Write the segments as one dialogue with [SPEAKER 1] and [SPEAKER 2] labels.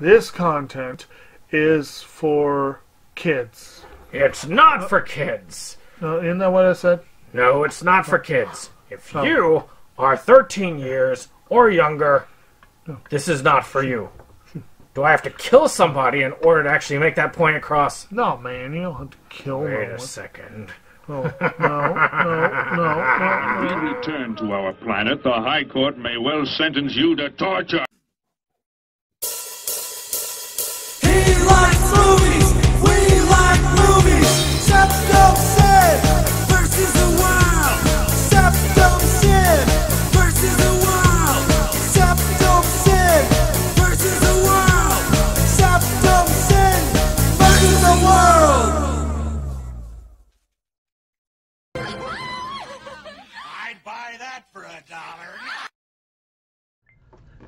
[SPEAKER 1] this content is for kids.
[SPEAKER 2] It's not for kids.
[SPEAKER 1] Isn't that what I said?
[SPEAKER 2] No, it's not for kids. If you are 13 years or younger, this is not for you. Do I have to kill somebody in order to actually make that point across?
[SPEAKER 1] No, man, you don't have to kill no one.
[SPEAKER 2] Wait a second.
[SPEAKER 1] Oh, no.
[SPEAKER 3] When we return to our planet, the High Court may well sentence you to torture.
[SPEAKER 4] He likes movies, we like movies. SeptumSin versus the world. SeptumSin versus the world. SeptumSin versus the world. SeptumSin versus the world. I'd buy that for $1.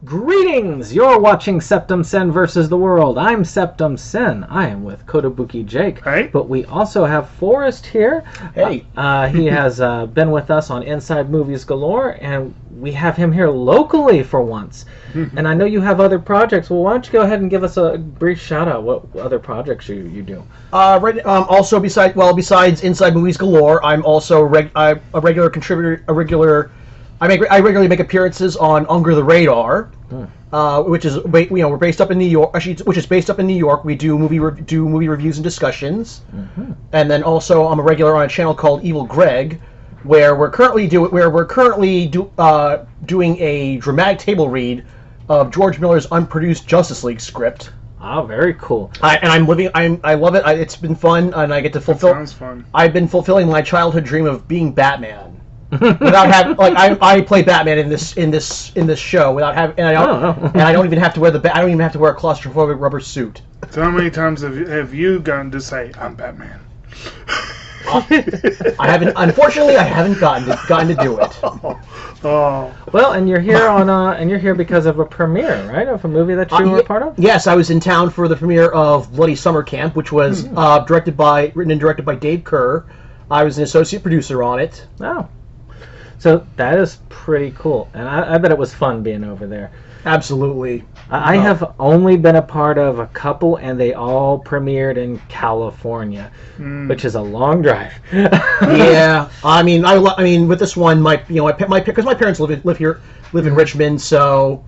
[SPEAKER 5] Greetings! You're watching SeptumSin versus the World. I'm SeptumSin. I am with Kotobukijake.
[SPEAKER 1] Hey.
[SPEAKER 5] But we also have Forrest here.
[SPEAKER 6] Hey.
[SPEAKER 5] He has been with us on Inside Movies Galore, and we have him here locally for once. And I know you have other projects. Well, why don't you go ahead and give us a brief shout-out what other projects you do?
[SPEAKER 6] Also, besides Inside Movies Galore, I'm also a regular contributor. I regularly make appearances on Under the Radar, which is we're based up in New York. Actually, which is based up in New York. We do movie reviews and discussions, and then also I'm a regular on a channel called Evil Greg, where we're currently doing a dramatic table read of George Miller's unproduced Justice League script.
[SPEAKER 5] Oh, very cool.
[SPEAKER 6] I love it. It's been fun, and I get to fulfill.
[SPEAKER 1] Sounds fun.
[SPEAKER 6] I've been fulfilling my childhood dream of being Batman. Without having, I play Batman in this show without having, and I don't even have to wear I don't even have to wear a claustrophobic rubber suit.
[SPEAKER 1] So how many times have you gotten to say, I'm Batman?
[SPEAKER 6] Unfortunately, I haven't gotten to do it.
[SPEAKER 1] Oh.
[SPEAKER 5] Well, and you're here because of a premiere, right? Of a movie that you were a part of?
[SPEAKER 6] Yes, I was in town for the premiere of Bloody Summer Camp, which was written and directed by Dave Kerr. I was an associate producer on it.
[SPEAKER 5] Oh. So that is pretty cool, and I bet it was fun being over there.
[SPEAKER 6] Absolutely.
[SPEAKER 5] I have only been a part of a couple, and they all premiered in California, which is a long drive.
[SPEAKER 6] Yeah, I mean, with this one, because my parents live in Richmond, so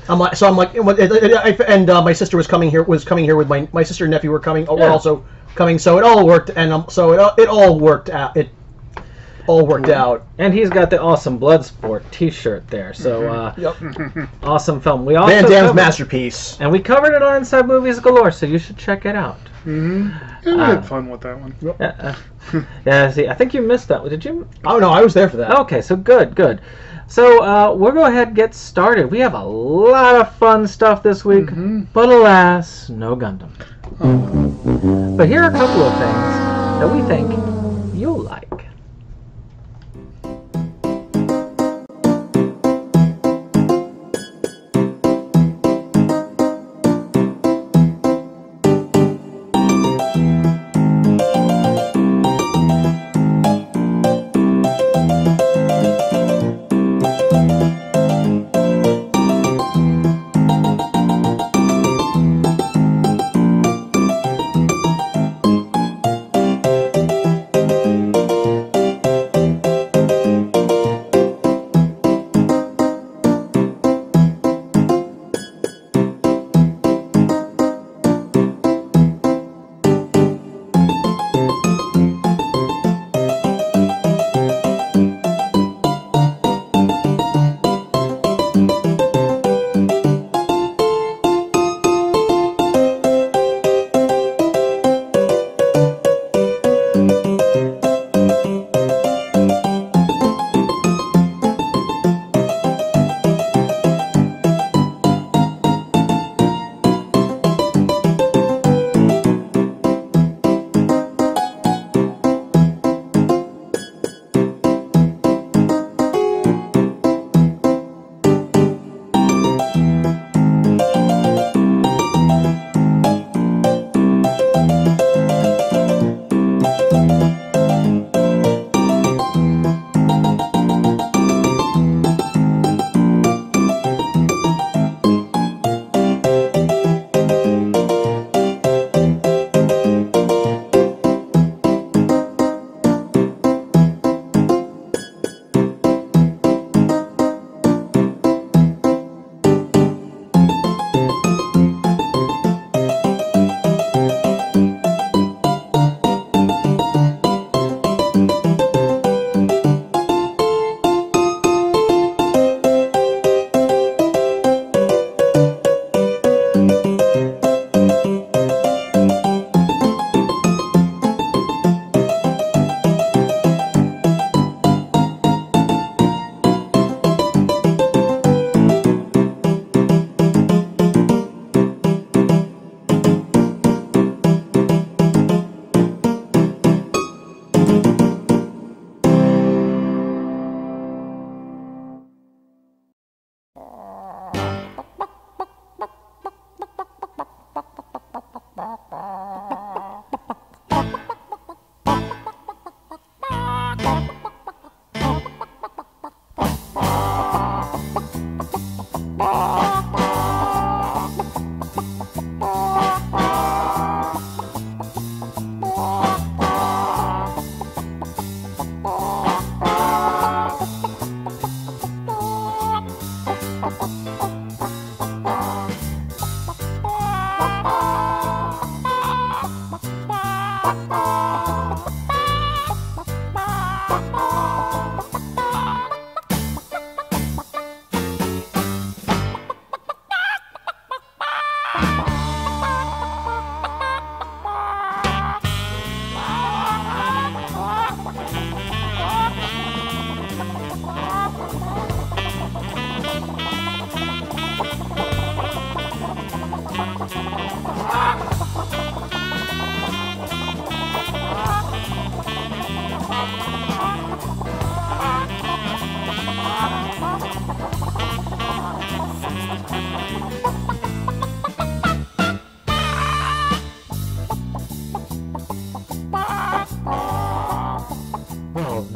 [SPEAKER 6] and my sister was coming here with my sister and nephew were coming, were also coming, so it all worked, and it all worked out. All worked out. And
[SPEAKER 5] he's got the awesome Bloodsport T-shirt there. So, awesome film. We also
[SPEAKER 6] Van Damme's masterpiece.
[SPEAKER 5] And we covered it on Inside Movies Galore, so you should check it out.
[SPEAKER 1] We had fun with that one.
[SPEAKER 5] Yeah, see, I think you missed that one. Did you?
[SPEAKER 6] Oh, no, I was there for that.
[SPEAKER 5] Okay, so good. So, we'll go ahead and get started. We have a lot of fun stuff this week, but alas, no Gundam. But here are a couple of things that we think you'll like.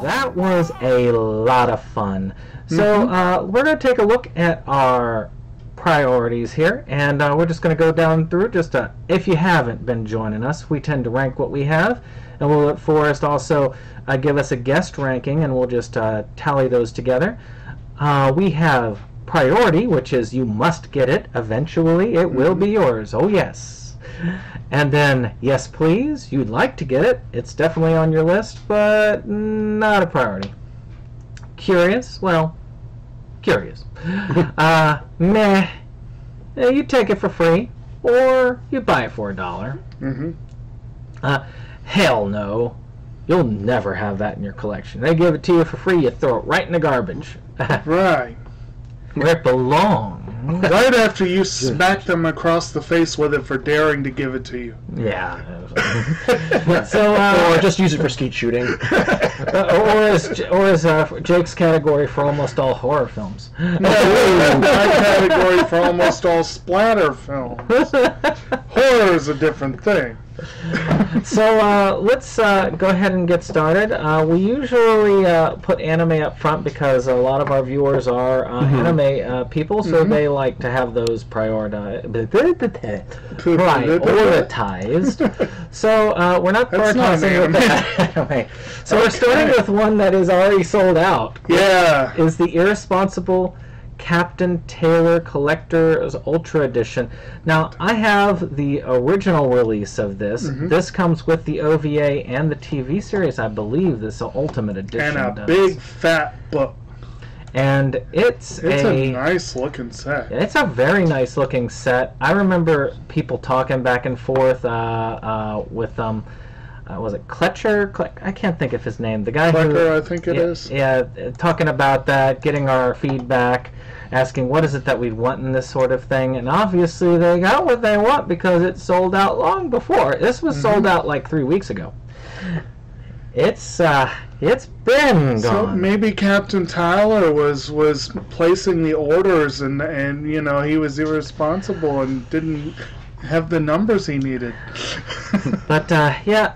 [SPEAKER 5] That was a lot of fun. So we're going to take a look at our priorities here, and we're just going to go down through just if you haven't been joining us, we tend to rank what we have, and we'll let Forrest also give us a guest ranking, and we'll just tally those together. We have priority, which is you must get it eventually. It will be yours. Oh yes. And then, yes please, you'd like to get it. It's definitely on your list, but not a priority. Curious? Well, curious. Meh. You take it for free, or you buy it for $1. Hell no. You'll never have that in your collection. They give it to you for free, you throw it right in the garbage.
[SPEAKER 1] Right.
[SPEAKER 5] Where it belongs.
[SPEAKER 1] Right after you smack them across the face with it for daring to give it to you.
[SPEAKER 5] Yeah. So,
[SPEAKER 6] or just use it for skeet shooting.
[SPEAKER 5] or as Jake's category for almost all horror films.
[SPEAKER 1] No, my category for almost all splatter films. Horror is a different thing.
[SPEAKER 5] So let's go ahead and get started. We usually put anime up front because a lot of our viewers are anime people, so they like to have those prioritized. So we're not prioritizing with the anime. So we're starting with one that is already sold out.
[SPEAKER 1] Yeah.
[SPEAKER 5] Is the Irresponsible Captain Taylor Collector's Ultra Edition. Now, I have the original release of this. This comes with the OVA and the TV series, I believe. This Ultimate Edition
[SPEAKER 1] and a
[SPEAKER 5] does.
[SPEAKER 1] big fat book.
[SPEAKER 5] And it's
[SPEAKER 1] a nice looking set.
[SPEAKER 5] It's a very nice looking set. I remember people talking back and forth with was it Kletcher? I can't think of his name. The guy
[SPEAKER 1] Klecker, I think it is.
[SPEAKER 5] Yeah, talking about that, getting our feedback, asking what is it that we want in this sort of thing, and obviously they got what they want because it sold out long before. This was sold out like 3 weeks ago. It's been gone.
[SPEAKER 1] So maybe Captain Tyler was placing the orders and you know he was irresponsible and didn't have the numbers he needed.
[SPEAKER 5] But yeah,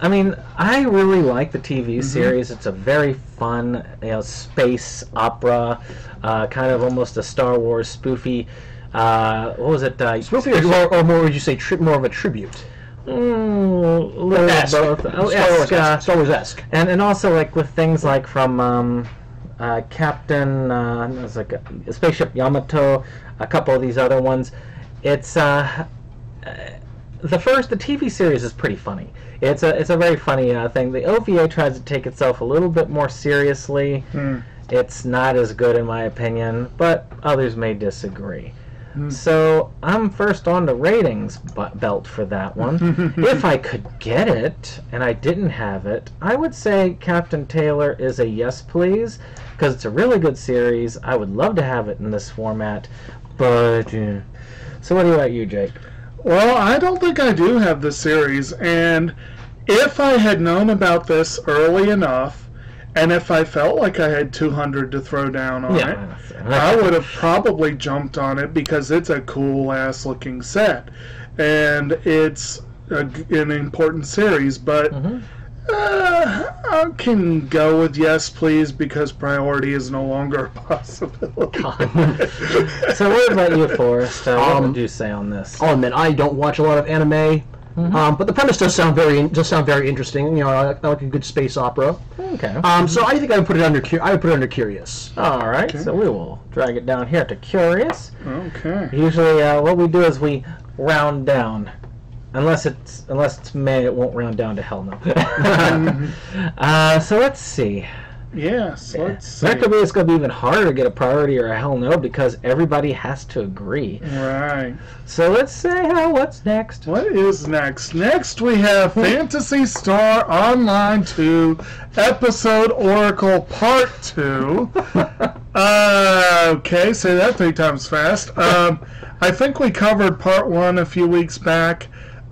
[SPEAKER 5] I mean, I really like the TV series. It's a very fun, space opera, kind of almost a Star Wars spoofy. What was it?
[SPEAKER 6] Spoofy, or more would you say more of a tribute? Star Wars-esque.
[SPEAKER 5] And also like with things like from Captain, it was like a Spaceship Yamato, a couple of these other ones. It's the TV series is pretty funny. It's a very funny thing. The OVA tries to take itself a little bit more seriously. It's not as good in my opinion, but others may disagree. So I'm first on the ratings belt for that one. If I could get it and I didn't have it, I would say Captain Taylor is a yes please, because it's a really good series. I would love to have it in this format, but so what about you, Jake?
[SPEAKER 1] Well, I don't think I do have the series, and if I had known about this early enough, and if I felt like I had 200 to throw down on it, I would have probably jumped on it because it's a cool-ass looking set, and it's an important series, but I can go with yes, please, because priority is no longer a possibility.
[SPEAKER 5] So what about you, Forrest? What would you say on this?
[SPEAKER 6] I'll admit, I don't watch a lot of anime, but the premise does sound very interesting. You know, I like a good space opera.
[SPEAKER 5] Okay.
[SPEAKER 6] So I think I would put it under curious.
[SPEAKER 5] All right.
[SPEAKER 1] Okay.
[SPEAKER 5] So we will drag it down here to curious.
[SPEAKER 1] Okay.
[SPEAKER 5] Usually, what we do is we round down. Unless it's May, it won't round down to hell no. So let's see.
[SPEAKER 1] Yes, let's see.
[SPEAKER 5] That could be, it's going to be even harder to get a priority or a hell no because everybody has to agree.
[SPEAKER 1] Right.
[SPEAKER 5] So let's say, what's next?
[SPEAKER 1] What is next? Next we have Phantasy Star Online 2 Episode Oracle Part 2. Okay, say that 3 times fast. I think we covered Part 1 a few weeks back.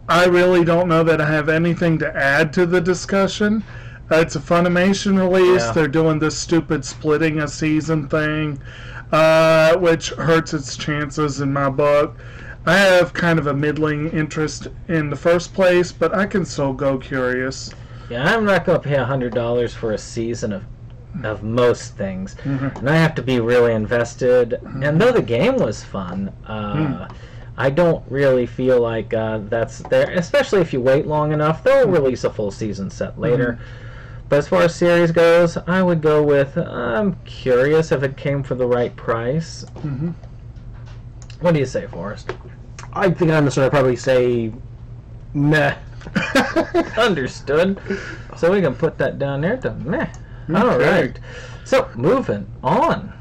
[SPEAKER 1] I really don't know that I have anything to add to the discussion. It's a Funimation release.
[SPEAKER 5] Yeah.
[SPEAKER 1] They're doing this stupid splitting a season thing, which hurts its chances in my book. I have kind of a middling interest in the first place, but I can still go curious.
[SPEAKER 5] Yeah, I'm not going to pay $100 for a season of most things. And I have to be really invested. And though the game was fun, I don't really feel like that's there, especially if you wait long enough. They'll release a full season set later. But as far as series goes, I would go with, I'm curious if it came for the right price. What do you say, Forrest?
[SPEAKER 6] I think I'm just going to probably say meh.
[SPEAKER 5] Understood. So we can put that down there to meh. All right. So moving on.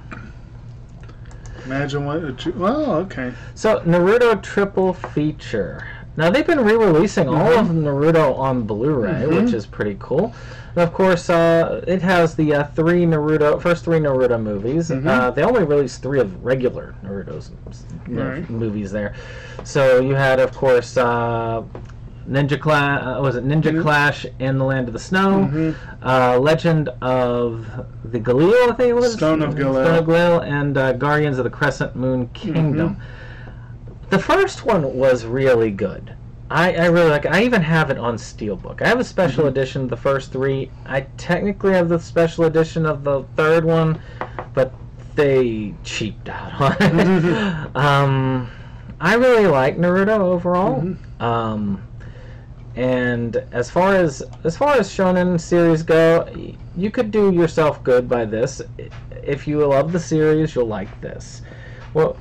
[SPEAKER 1] Imagine what. Well, okay.
[SPEAKER 5] So Naruto triple feature. Now they've been re-releasing all of Naruto on Blu-ray, which is pretty cool. And of course, it has the first three Naruto movies. They only released 3 of regular Naruto's movies there. So you had, of course, Ninja Clash in the Land of the Snow, Legend of the Galil, I think it was.
[SPEAKER 1] Stone of Galil,
[SPEAKER 5] and Guardians of the Crescent Moon Kingdom. The first one was really good. I really like it. I even have it on Steelbook. I have a special edition of the first 3. I technically have the special edition of the third one, but they cheaped out on it. I really like Naruto overall. And as far as shonen series go, you could do yourself good by this. If you love the series, you'll like this. Well,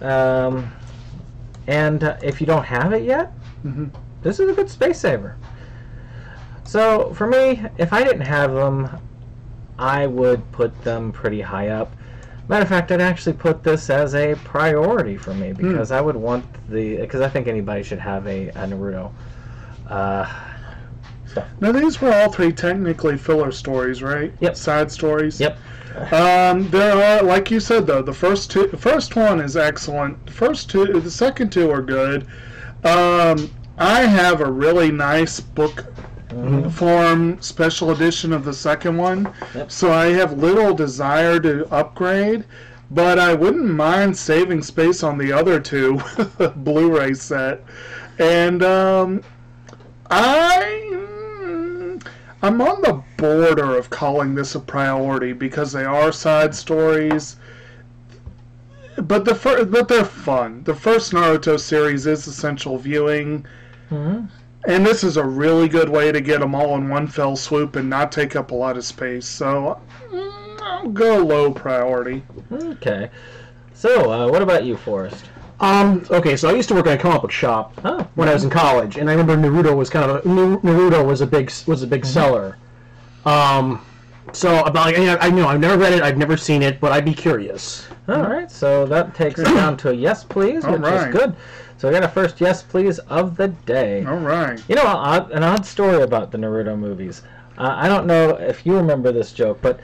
[SPEAKER 5] and if you don't have it yet, this is a good space saver. So for me, if I didn't have them, I would put them pretty high up. Matter of fact, I'd actually put this as a priority for me because I would want because I think anybody should have a Naruto.
[SPEAKER 1] Now these were all 3 technically filler stories, right?
[SPEAKER 5] Yep.
[SPEAKER 1] Side stories.
[SPEAKER 5] Yep.
[SPEAKER 1] There are, like you said though, the first one is excellent. The second 2 are good. I have a really nice book form special edition of the second one, so I have little desire to upgrade, but I wouldn't mind saving space on the other 2 Blu-ray set. And I'm on the border of calling this a priority because they are side stories, but they're fun. The first Naruto series is essential viewing, and this is a really good way to get them all in one fell swoop and not take up a lot of space. So I'll go low priority.
[SPEAKER 5] Okay. So what about you, Forrest?
[SPEAKER 6] Okay, so I used to work in a comic book shop when I was in college, and I remember Naruto was a big seller. So about I know I've never read it, I've never seen it, but I'd be curious.
[SPEAKER 5] All right, so that takes us down to a yes, please, which is good. So we got a first yes, please of the day.
[SPEAKER 1] All right.
[SPEAKER 5] You know, an odd story about the Naruto movies. I don't know if you remember this joke, but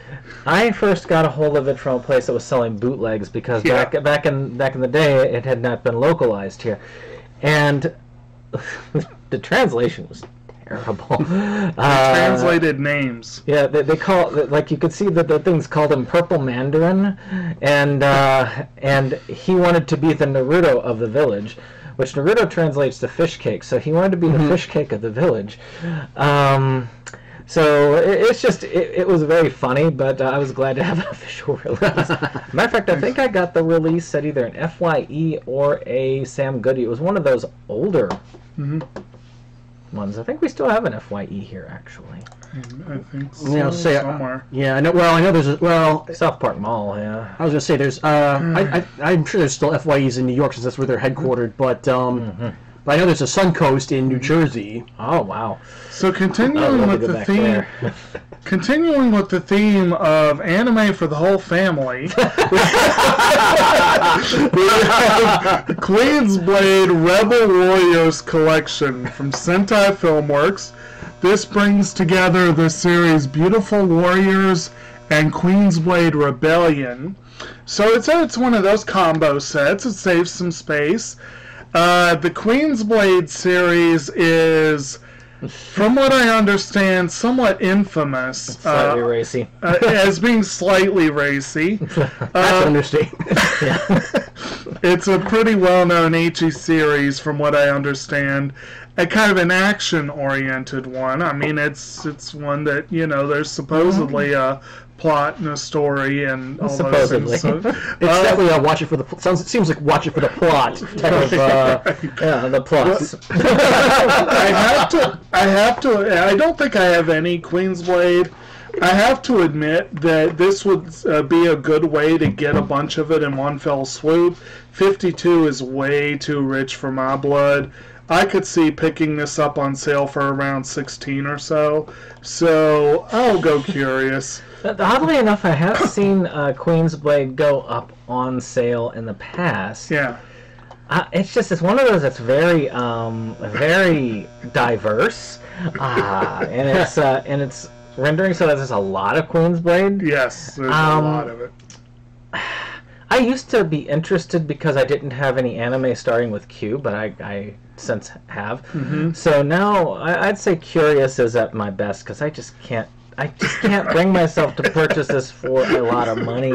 [SPEAKER 5] I first got a hold of it from a place that was selling bootlegs because back in the day it had not been localized here, and the translation was terrible.
[SPEAKER 1] Translated names.
[SPEAKER 5] Yeah, they call like you could see that the things called him Purple Mandarin, and he wanted to be the Naruto of the village, which Naruto translates to fish cake. So he wanted to be the fish cake of the village. So it's just it was very funny, but I was glad to have an official release. Matter of fact, I think I got the release at either an FYE or a Sam Goody. It was one of those older ones. I think we still have an FYE here, actually.
[SPEAKER 1] I think so, somewhere.
[SPEAKER 6] Yeah, I know. Well, I know there's
[SPEAKER 5] South Park Mall. Yeah,
[SPEAKER 6] I was gonna say there's. I'm sure there's still FYEs in New York since that's where they're headquartered. But I know there's a Suncoast in New Jersey.
[SPEAKER 5] Oh wow!
[SPEAKER 1] So continuing with the theme, continuing with the theme of anime for the whole family, we have the Queen's Blade Rebel Warriors collection from Sentai Filmworks. This brings together the series Beautiful Warriors and Queen's Blade Rebellion. So it's one of those combo sets. It saves some space. The Queen's Blade series is, from what I understand, somewhat infamous.
[SPEAKER 5] Slightly racy.
[SPEAKER 1] As being slightly racy.
[SPEAKER 6] That's understatement.
[SPEAKER 1] It's a pretty well-known ecchi series, from what I understand. A kind of an action-oriented one. I mean, it's one that, there's supposedly a plot and a story and all those things. So,
[SPEAKER 6] it's definitely a watch it for the. It seems like watch it for the plot type of.
[SPEAKER 5] The plots.
[SPEAKER 1] I don't think I have any Queen's Blade. I have to admit that this would be a good way to get a bunch of it in one fell swoop. 52 is way too rich for my blood. I could see picking this up on sale for around 16 or so. So I'll go curious.
[SPEAKER 5] Oddly enough, I have seen Queen's Blade go up on sale in the past.
[SPEAKER 1] Yeah.
[SPEAKER 5] It's one of those that's very very diverse, and it's rendering so that there's a lot of Queen's Blade.
[SPEAKER 1] Yes, there's a lot of it.
[SPEAKER 5] I used to be interested because I didn't have any anime starting with Q, but I since have. So now I'd say curious is at my best because I just can't bring myself to purchase this for a lot of money.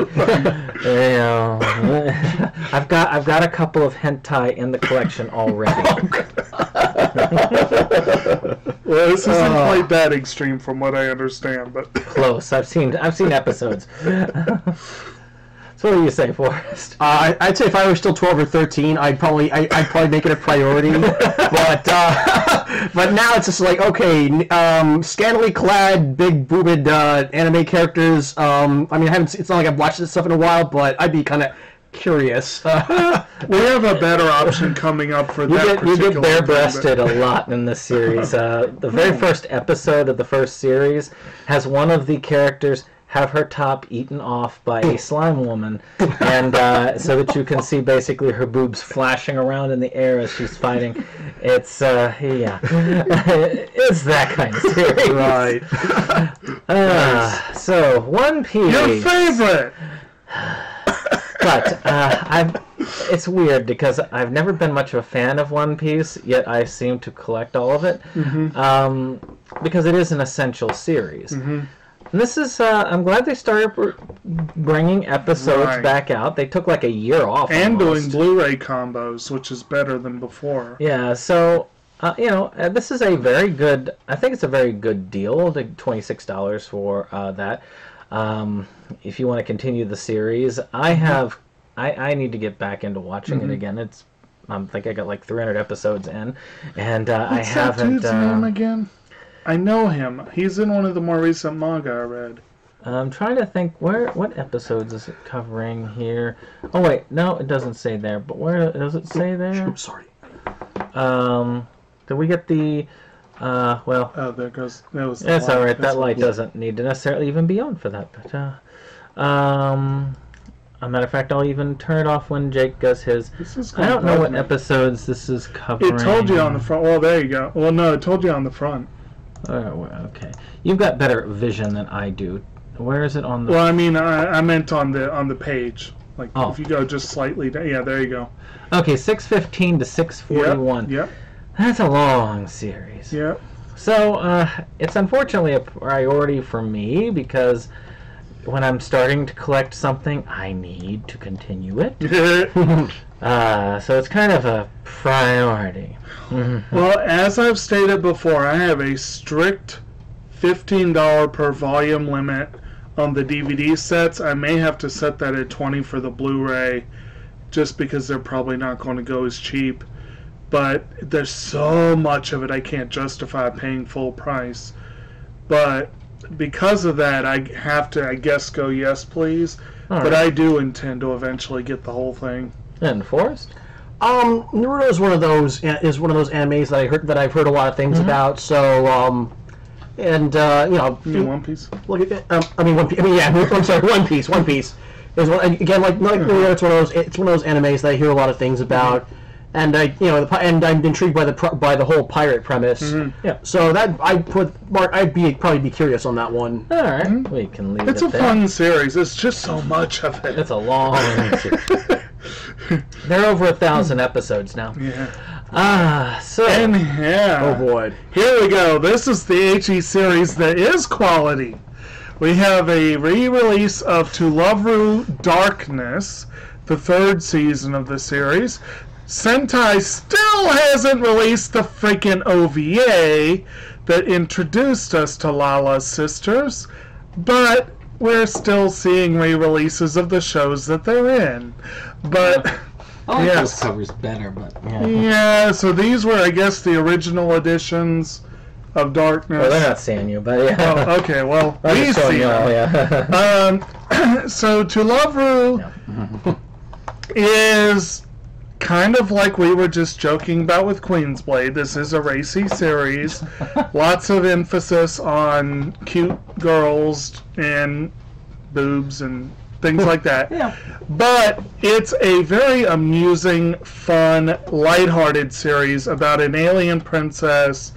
[SPEAKER 5] I've got a couple of hentai in the collection already.
[SPEAKER 1] Well, this isn't quite that extreme from what I understand, but
[SPEAKER 5] close. I've seen episodes. So what do you say, Forrest?
[SPEAKER 6] I'd say if I were still 12 or 13, I'd probably make it a priority. but now it's just like, okay, scantily clad, big boobed anime characters. I mean, it's not like I've watched this stuff in a while, but I'd be kind of curious.
[SPEAKER 1] We have a better option coming up for that.
[SPEAKER 5] You get bare-breasted a lot in this series. The very first episode of the first series has one of the characters have her top eaten off by a slime woman, and so that you can see basically her boobs flashing around in the air as she's fighting. It's it's that kind of series,
[SPEAKER 1] right?
[SPEAKER 5] So One Piece,
[SPEAKER 1] your favorite.
[SPEAKER 5] But it's weird because I've never been much of a fan of One Piece, yet I seem to collect all of it because it is an essential series. And this is, I'm glad they started bringing episodes back out. They took like a year off. And
[SPEAKER 1] doing Blu-ray combos, which is better than before.
[SPEAKER 5] Yeah, so, this is a very good, I think it's a very good deal, the $26 for that. If you want to continue the series. I need to get back into watching it again. I think I got like 300 episodes in, and I haven't...
[SPEAKER 1] What's that dude's name again? I know him. He's in one of the more recent manga I read.
[SPEAKER 5] I'm trying to think what episodes is it covering here? Oh wait, no, it doesn't say there. But where does it say there?
[SPEAKER 6] I'm sorry.
[SPEAKER 5] Did we get the? Well.
[SPEAKER 1] Oh, there goes. That was.
[SPEAKER 5] That's all right. That light doesn't need to necessarily even be on for that. But a matter of fact, I'll even turn it off when Jake does his. I don't know what episodes this is covering.
[SPEAKER 1] It told you on the front. Well, there you go. Well, no, it told you on the front.
[SPEAKER 5] Okay, you've got better vision than I do. Where is it on the?
[SPEAKER 1] Well, I mean, I meant on the page. Like if you go just slightly down. Yeah, there you go.
[SPEAKER 5] Okay, 615 to 641.
[SPEAKER 1] Yep.
[SPEAKER 5] That's a long series.
[SPEAKER 1] Yep.
[SPEAKER 5] So it's unfortunately a priority for me because when I'm starting to collect something, I need to continue it. So it's kind of a priority.
[SPEAKER 1] Well, as I've stated before, I have a strict $15 per volume limit on the DVD sets. I may have to set that at $20 for the Blu-ray, just because they're probably not going to go as cheap. But there's so much of it, I can't justify paying full price. But because of that, I have to, I guess, go yes, please. All but right. I do intend to eventually get the whole thing.
[SPEAKER 5] And Forrest?
[SPEAKER 6] Naruto is one of those animes that I've heard a lot of things about. So, and you know,
[SPEAKER 1] you mean One Piece.
[SPEAKER 6] Look at One Piece. I'm sorry, One Piece. One Piece is one, again, like it's one of those animes that I hear a lot of things about. And and I'm intrigued by the whole pirate premise. Yeah. So that I'd probably be curious on that one.
[SPEAKER 5] All right, we can leave it.
[SPEAKER 1] It's a fun series. It's just so much of it.
[SPEAKER 5] It's a long series. They're over 1,000 episodes now.
[SPEAKER 1] Yeah.
[SPEAKER 5] So.
[SPEAKER 1] And yeah.
[SPEAKER 6] Oh boy.
[SPEAKER 1] Here we go. This is the HE series that is quality. We have a re-release of To Loveru Darkness, the 3rd season of the series. Sentai still hasn't released the freaking OVA that introduced us to Lala's sisters, but we're still seeing re-releases of the shows that they're in. But
[SPEAKER 5] I like those covers better, but
[SPEAKER 1] yeah. So these were, I guess, the original editions of Darkness.
[SPEAKER 5] Well, they're not seeing you, but yeah.
[SPEAKER 1] Oh, okay, well, we see them. So To Loveru is kind of like we were just joking about with Queen's Blade. This is a racy series. Lots of emphasis on cute girls and boobs and things like that.
[SPEAKER 5] Yeah.
[SPEAKER 1] But it's a very amusing, fun, lighthearted series about an alien princess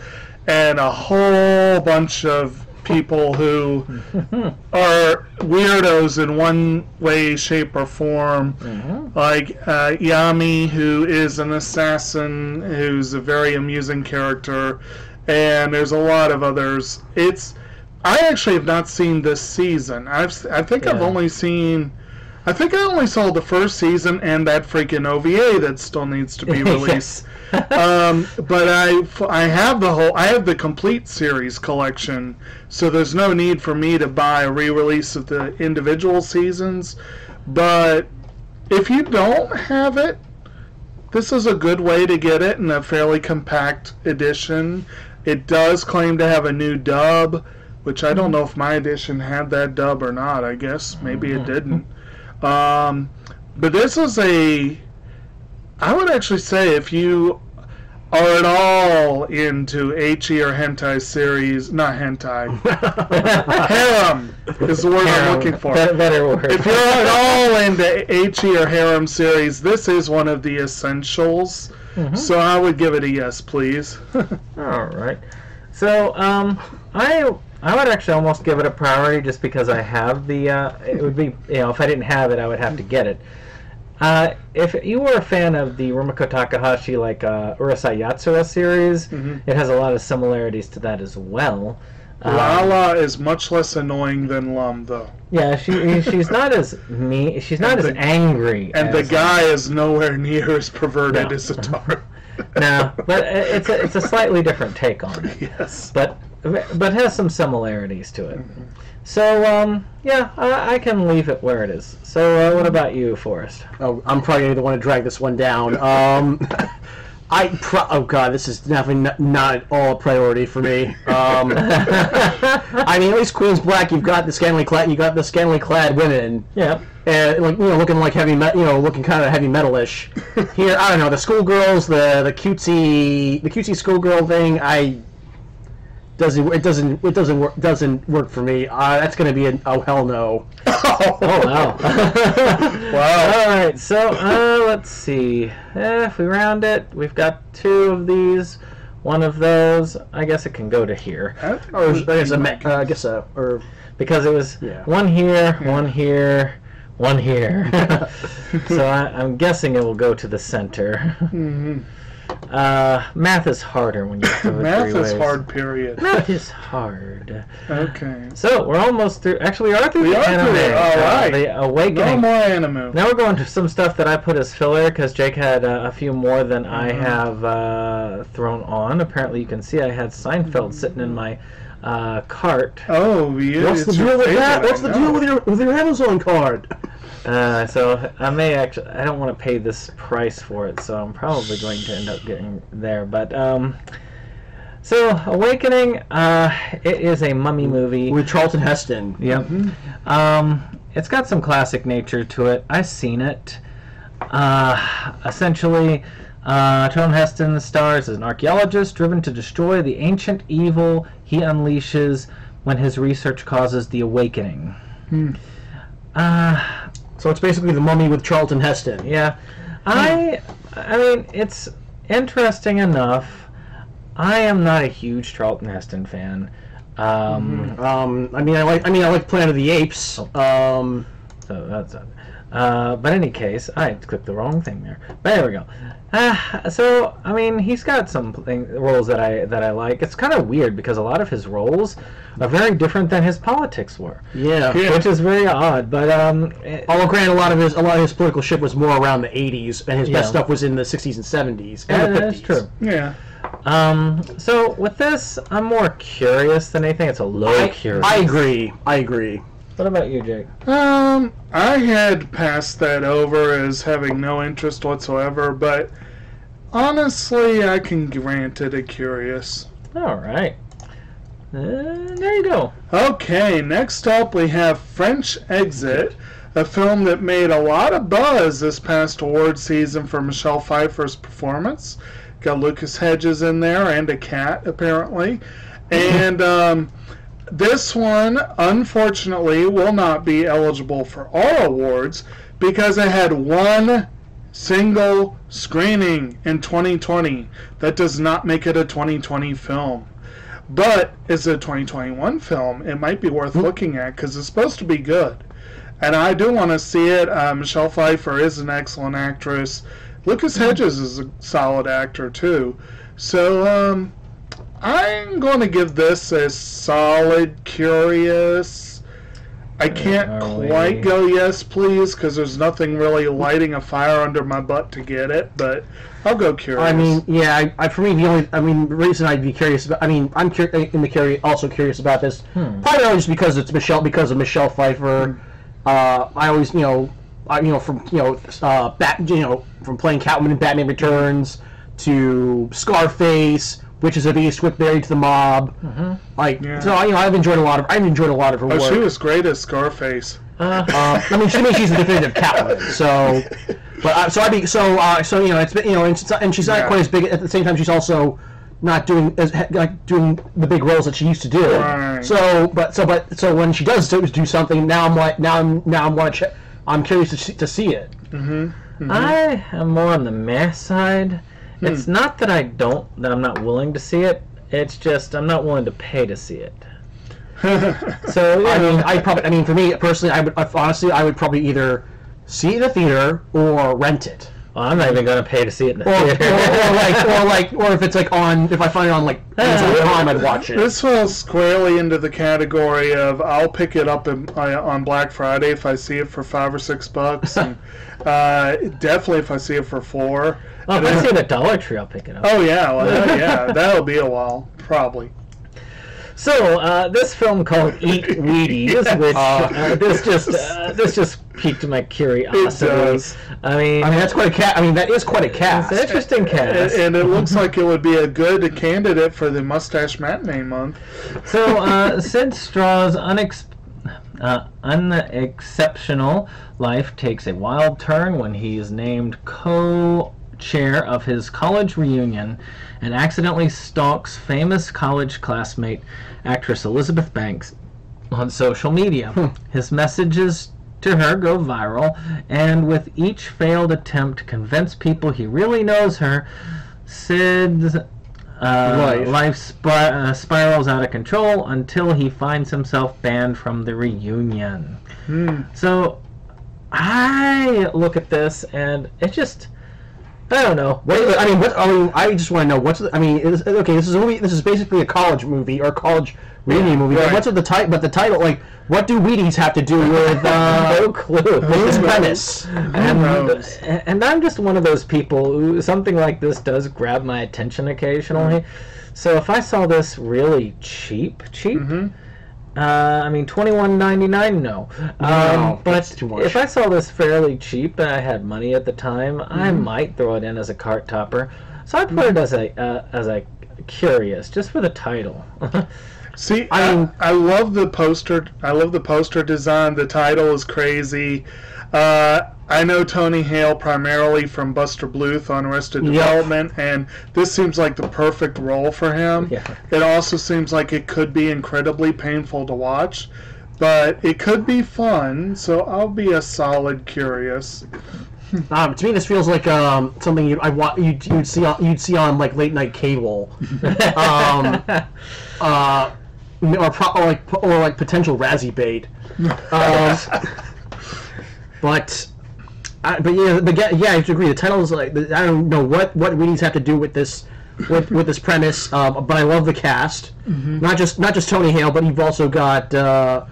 [SPEAKER 1] and a whole bunch of people who are weirdos in one way, shape, or form. Like Yami, who is an assassin, who's a very amusing character, and there's a lot of others. I actually have not seen this season. I think I only saw the first season and that freaking OVA that still needs to be released. But I have the complete series collection, so there's no need for me to buy a re-release of the individual seasons. But if you don't have it, this is a good way to get it in a fairly compact edition. It does claim to have a new dub, which I don't know if my edition had that dub or not. I guess maybe it didn't. But this is I would actually say, if you are at all into HE or hentai series, not hentai, harem is the word I'm looking for.
[SPEAKER 5] Better word.
[SPEAKER 1] If you're at all into HE or harem series, this is one of the essentials. So I would give it a yes, please.
[SPEAKER 5] All right. So I would actually almost give it a priority just because I have the. It would be, if I didn't have it, I would have to get it. If you were a fan of the Rumiko Takahashi Urusei Yatsura series, it has a lot of similarities to that as well.
[SPEAKER 1] Lala is much less annoying than Lum, though.
[SPEAKER 5] Yeah, she's not as mean. She's not as angry.
[SPEAKER 1] And the guy is nowhere near as perverted as Ataru.
[SPEAKER 5] No, but it's a slightly different take on it.
[SPEAKER 1] Yes,
[SPEAKER 5] but has some similarities to it. So I can leave it where it is. So what about you, Forrest?
[SPEAKER 6] Oh, I'm probably gonna want to drag this one down. Oh god, this is definitely not at all a priority for me. I mean, at least Queen's Black, you've got the scantily clad women.
[SPEAKER 5] Yeah.
[SPEAKER 6] Looking like looking kind of heavy metalish. Here, I don't know, the schoolgirls, the cutesy schoolgirl thing. It doesn't work for me. That's gonna be oh hell no.
[SPEAKER 5] Oh wow.
[SPEAKER 1] Wow.
[SPEAKER 5] All right, so let's see. If we round it, we've got 2 of these. One of those, I guess it can go to here. Because it was one here, one here, one here. So I'm guessing it will go to the center. Math is harder when you do it
[SPEAKER 1] Math
[SPEAKER 5] 3
[SPEAKER 1] is
[SPEAKER 5] ways.
[SPEAKER 1] hard, period.
[SPEAKER 5] Math is hard.
[SPEAKER 1] Okay.
[SPEAKER 5] So we're almost through. Actually, we are through the anime.
[SPEAKER 1] All right.
[SPEAKER 5] The Awakening.
[SPEAKER 1] No more anime.
[SPEAKER 5] Now we're going to some stuff that I put as filler because Jake had a few more than I have thrown on. Apparently, you can see I had Seinfeld sitting in my cart.
[SPEAKER 1] Oh, yeah.
[SPEAKER 6] What's the deal with that? What's the deal with your Amazon card?
[SPEAKER 5] So I may actually, I don't want to pay this price for it, so I'm probably going to end up getting there. But so Awakening, it is a mummy movie
[SPEAKER 6] With Charlton Heston.
[SPEAKER 5] Yep. It's got some classic nature to it. I've seen it. Essentially, Charlton Heston stars as an archaeologist driven to destroy the ancient evil he unleashes when his research causes the awakening.
[SPEAKER 6] So it's basically the Mummy with Charlton Heston.
[SPEAKER 5] Yeah. I mean, it's interesting enough. I am not a huge Charlton Heston fan.
[SPEAKER 6] I mean, I like Planet of the Apes.
[SPEAKER 5] So that's it. But in any case, I clicked the wrong thing there. But there we go. So I mean, he's got some roles that I like. It's kind of weird because a lot of his roles are very different than his politics were.
[SPEAKER 6] Yeah.
[SPEAKER 5] Which is very odd. But
[SPEAKER 6] although granted, a lot of his political shit was more around the '80s, and his best stuff was in the '60s and '70s and the '50s.
[SPEAKER 5] That's true.
[SPEAKER 1] Yeah.
[SPEAKER 5] So with this, I'm more curious than anything. It's a low curious.
[SPEAKER 6] I agree.
[SPEAKER 5] What about you, Jake?
[SPEAKER 1] I had passed that over as having no interest whatsoever, but honestly, I can grant it a curious.
[SPEAKER 5] All right. There you go.
[SPEAKER 1] Okay, next up we have French Exit, a film that made a lot of buzz this past award season for Michelle Pfeiffer's performance. Got Lucas Hedges in there and a cat, apparently. And this one, unfortunately, will not be eligible for all awards because it had one single screening in 2020. That does not make it a 2020 film. But it's a 2021 film. It might be worth looking at because it's supposed to be good. And I do want to see it. Michelle Pfeiffer is an excellent actress. Lucas Hedges is a solid actor, too. So, I'm going to give this a solid curious. I can't quite go yes, please, because there's nothing really lighting a fire under my butt to get it, but I'll go curious.
[SPEAKER 6] I mean, yeah, for me, the reason I'd be curious about, I'm also curious about this, probably just because it's because of Michelle Pfeiffer. I always, from playing Catwoman in Batman Returns to Scarface, Witches of Eastwick, Married to the Mob. So I've enjoyed a lot of her work.
[SPEAKER 1] Oh, she was great as Scarface.
[SPEAKER 6] I mean, she's a definitive Catwoman. So, and she's not quite as big. At the same time, she's also not doing the big roles that she used to do.
[SPEAKER 1] Right.
[SPEAKER 6] So when she does do something, I'm curious to see it.
[SPEAKER 5] I am more on the meh side. It's not that I'm not willing to see it. It's just I'm not willing to pay to see it. So
[SPEAKER 6] I mean, for me personally, I would probably either see it in the theater or rent it.
[SPEAKER 5] Well, I'm not even going to pay to see it in the theater.
[SPEAKER 6] Or if it's if I find it on Amazon Prime, I'd watch it.
[SPEAKER 1] This falls squarely into the category of I'll pick it up on Black Friday if I see it for $5 or $6, and definitely if I see it for $4.
[SPEAKER 5] Oh, if I see it at Dollar Tree, I'll pick it up.
[SPEAKER 1] Oh yeah, that'll be a while, probably.
[SPEAKER 5] So this film called Eat Wheaties, which this just piqued my curiosity.
[SPEAKER 1] It does.
[SPEAKER 5] I mean
[SPEAKER 6] that's quite a cat. I mean that is quite a cast.
[SPEAKER 5] It's an interesting cast,
[SPEAKER 1] and it looks like it would be a good candidate for the Mustache Matinee Month.
[SPEAKER 5] So Sid Straw's unexceptional life takes a wild turn when he is named co-chair of his college reunion and accidentally stalks famous college classmate actress Elizabeth Banks on social media. His messages to her go viral, and with each failed attempt to convince people he really knows her, Sid's life spirals out of control until he finds himself banned from the reunion. So I look at this and it just I don't know.
[SPEAKER 6] I just want to know what's. Okay, this is a movie. This is basically a college movie or college reunion movie.
[SPEAKER 1] Right.
[SPEAKER 6] But what's the title? But the title, like, what do Wheaties have to do with?
[SPEAKER 5] No clue.
[SPEAKER 6] With this premise.
[SPEAKER 5] And I'm just one of those people who something like this does grab my attention occasionally. So if I saw this really cheap, $21.99, no. But
[SPEAKER 6] too much.
[SPEAKER 5] if I saw this fairly cheap and I had money at the time, I might throw it in as a cart topper. So I put it as a curious, just for the title.
[SPEAKER 1] See, I love the poster. I love the poster design. The title is crazy. I know Tony Hale primarily from Buster Bluth on Arrested Development, and this seems like the perfect role for him.
[SPEAKER 5] Yeah.
[SPEAKER 1] It also seems like it could be incredibly painful to watch, but it could be fun, so I'll be a solid curious.
[SPEAKER 6] To me, this feels like something you'd see on like late night cable, or like potential Razzie bait. But I have to agree. The title is like, I don't know what Wheaties have to do with this premise, but I love the cast. Not just Tony Hale, but you've also got I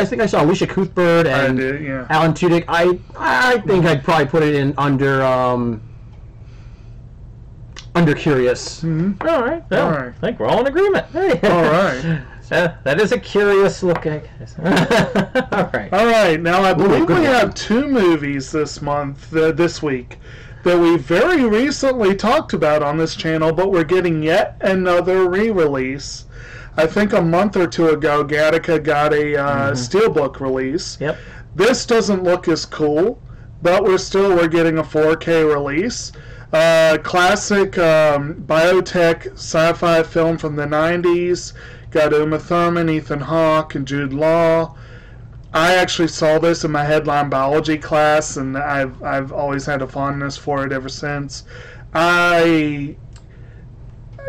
[SPEAKER 6] think I saw Alicia Cuthbert and Alan Tudyk. I think I'd probably put it in under curious.
[SPEAKER 5] All right. Well,
[SPEAKER 1] All right.
[SPEAKER 5] I think we're all in agreement. Hey.
[SPEAKER 1] All right.
[SPEAKER 5] That is a curious look, I guess. All right.
[SPEAKER 1] All right. Now, I believe we have 2 movies this week, that we very recently talked about on this channel, but we're getting yet another re-release. I think a month or 2 ago, Gattica got a Steelbook release.
[SPEAKER 5] Yep.
[SPEAKER 1] This doesn't look as cool, but we're getting a 4K release. Classic biotech sci-fi film from the 90s. Got Uma Thurman, Ethan Hawke, and Jude Law. I actually saw this in my headline biology class, and I've always had a fondness for it ever since. I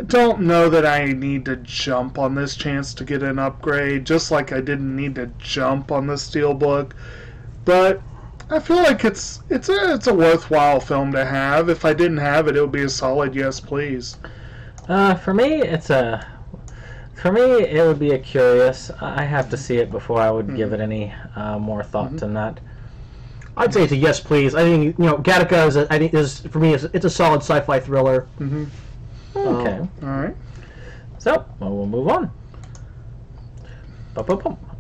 [SPEAKER 1] don't know that I need to jump on this chance to get an upgrade, just like I didn't need to jump on the Steelbook. But I feel like it's a worthwhile film to have. If I didn't have it, it would be a solid yes, please.
[SPEAKER 5] For me, it would be a curious. I have to see it before I would give it any more thought than that.
[SPEAKER 6] I'd say it's a yes, please. I think Gattica is for me. It's a solid sci-fi thriller.
[SPEAKER 5] Okay.
[SPEAKER 1] All right.
[SPEAKER 5] So, we'll move on. All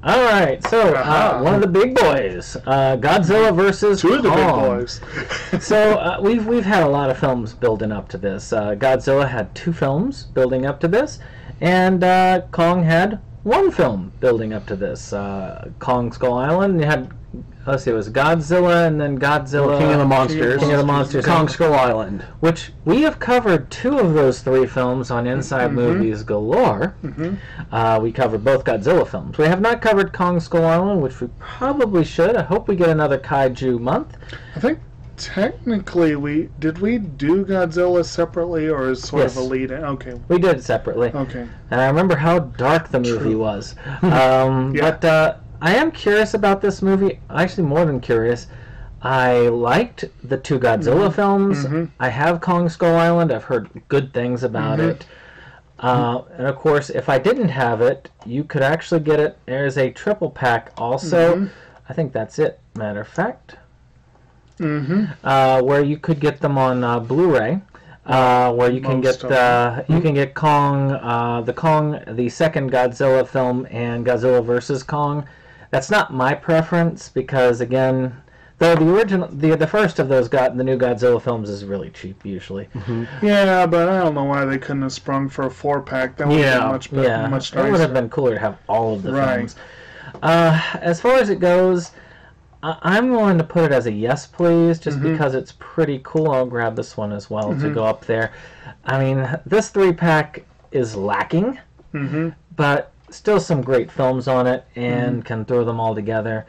[SPEAKER 5] right. So, one of the big boys, Godzilla versus
[SPEAKER 1] 2 of the big
[SPEAKER 5] Kong.
[SPEAKER 1] boys.
[SPEAKER 5] So, we've had a lot of films building up to this. Godzilla had 2 films building up to this, and Kong had 1 film building up to this. Kong Skull Island. You had, it was Godzilla and then Godzilla
[SPEAKER 6] King of the Monsters.
[SPEAKER 5] King of the Monsters.
[SPEAKER 6] Kong Skull Island. Which
[SPEAKER 5] we have covered 2 of those 3 films on Inside Movies Galore. We covered both Godzilla films. We have not covered Kong Skull Island, which we probably should. I hope we get another Kaiju month.
[SPEAKER 1] I think technically did we do Godzilla separately, or is sort of a lead-in? Okay.
[SPEAKER 5] We did it separately.
[SPEAKER 1] Okay.
[SPEAKER 5] And I remember how dark the movie was. But I am curious about this movie. Actually, more than curious. I liked the 2 Godzilla films. I have Kong Skull Island. I've heard good things about it. And of course, if I didn't have it, you could actually get it. There's a triple pack also. I think that's it, matter of fact. Where you could get them on Blu-ray. Where you can get Kong, the second Godzilla film, and Godzilla vs. Kong. That's not my preference because, again, though the first of those the new Godzilla films is really cheap usually.
[SPEAKER 1] Yeah, but I don't know why they couldn't have sprung for a 4-pack. That would have been much better, much nicer.
[SPEAKER 5] It would have been cooler to have all of the films. As far as it goes, I'm willing to put it as a yes, please, just because it's pretty cool. I'll grab this one as well to go up there. I mean, this 3-pack is lacking, but still some great films on it, and can throw them all together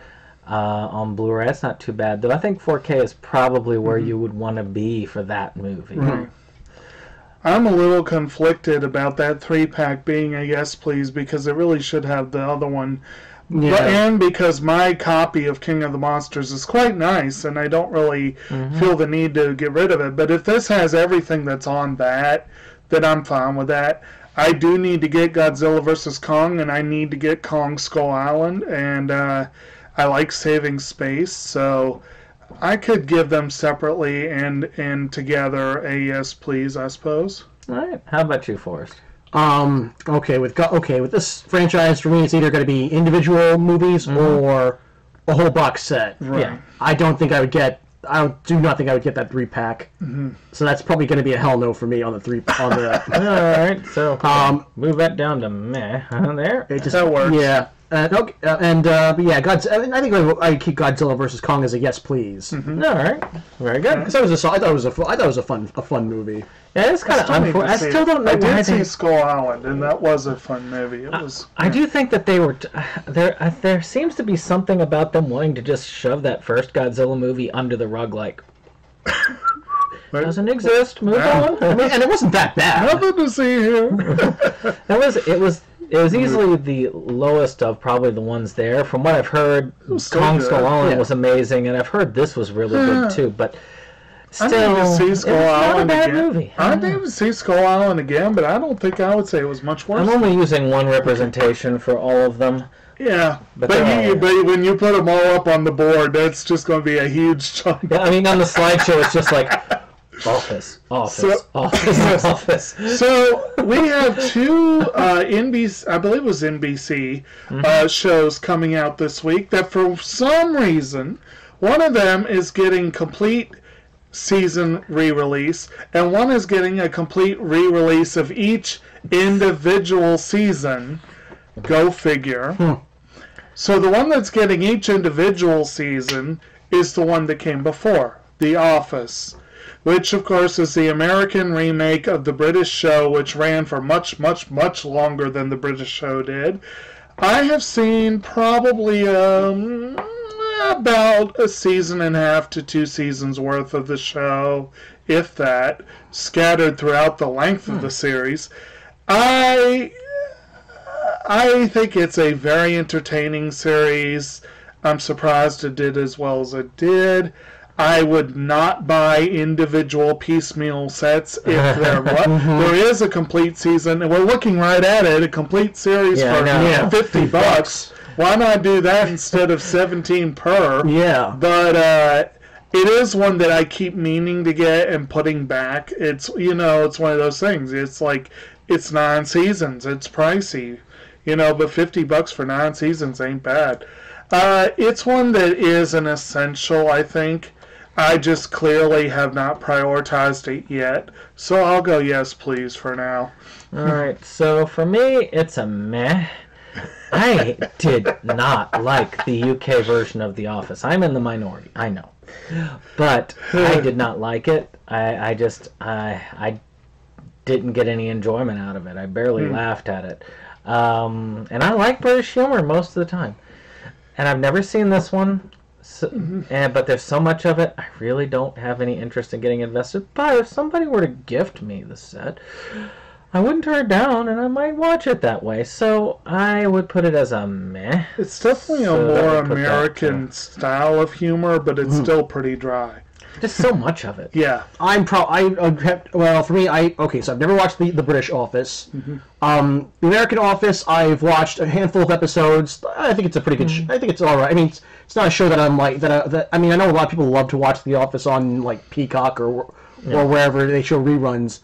[SPEAKER 5] on Blu-ray. That's not too bad, though. I think 4K is probably where you would want to be for that movie.
[SPEAKER 1] I'm a little conflicted about that 3-pack being a yes, please, because it really should have the other one. And because my copy of King of the Monsters is quite nice, and I don't really feel the need to get rid of it. But if this has everything that's on that, then I'm fine with that. I do need to get Godzilla vs. Kong, and I need to get Kong Skull Island, and I like saving space, so I could give them separately and together a yes, please, I suppose.
[SPEAKER 5] All right. How about you, Forrest?
[SPEAKER 6] Okay, with this franchise, for me, it's either going to be individual movies or a whole box set.
[SPEAKER 1] Right.
[SPEAKER 6] Yeah. I do not think I would get that 3-pack. So that's probably going to be a hell no for me on the 3.
[SPEAKER 5] All right, so move that down to meh. There.
[SPEAKER 1] That works.
[SPEAKER 6] Yeah. But yeah, I think I keep Godzilla vs. Kong as a yes, please.
[SPEAKER 5] All right, very good.
[SPEAKER 6] Because I thought it was a fun movie.
[SPEAKER 5] Yeah, it's kind of unfortunate. I still don't know.
[SPEAKER 1] I did see Skull Island, and that was a fun movie. It was.
[SPEAKER 5] I do think that they were. There seems to be something about them wanting to just shove that first Godzilla movie under the rug, like doesn't exist. Move on.
[SPEAKER 6] I mean, and it wasn't that bad.
[SPEAKER 1] Nothing to see here.
[SPEAKER 5] It was easily the lowest of probably the ones there. From what I've heard, Kong Skull Island was amazing, and I've heard this was really good too. But still,
[SPEAKER 1] I see Skull Island
[SPEAKER 5] not a bad
[SPEAKER 1] again.
[SPEAKER 5] movie.
[SPEAKER 1] I didn't see Skull Island again, but I don't think I would say it was much worse.
[SPEAKER 5] I'm only using one representation for all of them.
[SPEAKER 1] Yeah,
[SPEAKER 5] but
[SPEAKER 1] when you put them all up on the board, that's just going to be a huge chunk.
[SPEAKER 5] Yeah, I mean, on the slideshow, it's just like office.
[SPEAKER 1] So we have 2 NBC, I believe it was NBC, shows coming out this week that for some reason, one of them is getting complete season re-release, and one is getting a complete re-release of each individual season. Go figure. So the one that's getting each individual season is the one that came before, The Office, which of course is the American remake of the British show, which ran for much, much, much longer than the British show did. I have seen probably about a season and a half to 2 seasons worth of the show, if that, scattered throughout the length of the series. I think it's a very entertaining series. I'm surprised it did as well as it did. I would not buy individual piecemeal sets if there is a complete season, and we're looking right at it, a complete series for $50. Why not do that instead of $17 per?
[SPEAKER 6] Yeah.
[SPEAKER 1] But it is one that I keep meaning to get and putting back. It's it's one of those things. It's like it's 9 seasons. It's pricey, but $50 for 9 seasons ain't bad. It's one that is an essential, I think. I just clearly have not prioritized it yet, so I'll go yes, please, for now.
[SPEAKER 5] All right, so for me, it's a meh. I did not like the UK version of The Office. I'm in the minority, I know. But I did not like it. I didn't get any enjoyment out of it. I barely laughed at it. And I like British humor most of the time. And I've never seen this one. But there's so much of it, I really don't have any interest in getting invested. But if somebody were to gift me the set, I wouldn't turn it down, and I might watch it that way. So I would put it as a meh.
[SPEAKER 1] It's definitely a more American style of humor, but it's still pretty dry.
[SPEAKER 5] Just so much of it.
[SPEAKER 1] Yeah.
[SPEAKER 6] for me, so I've never watched the British Office. The American Office, I've watched a handful of episodes. I think it's a pretty good I think it's all right. I mean, it's not a show that I'm like I mean, I know a lot of people love to watch The Office on like Peacock or wherever they show reruns.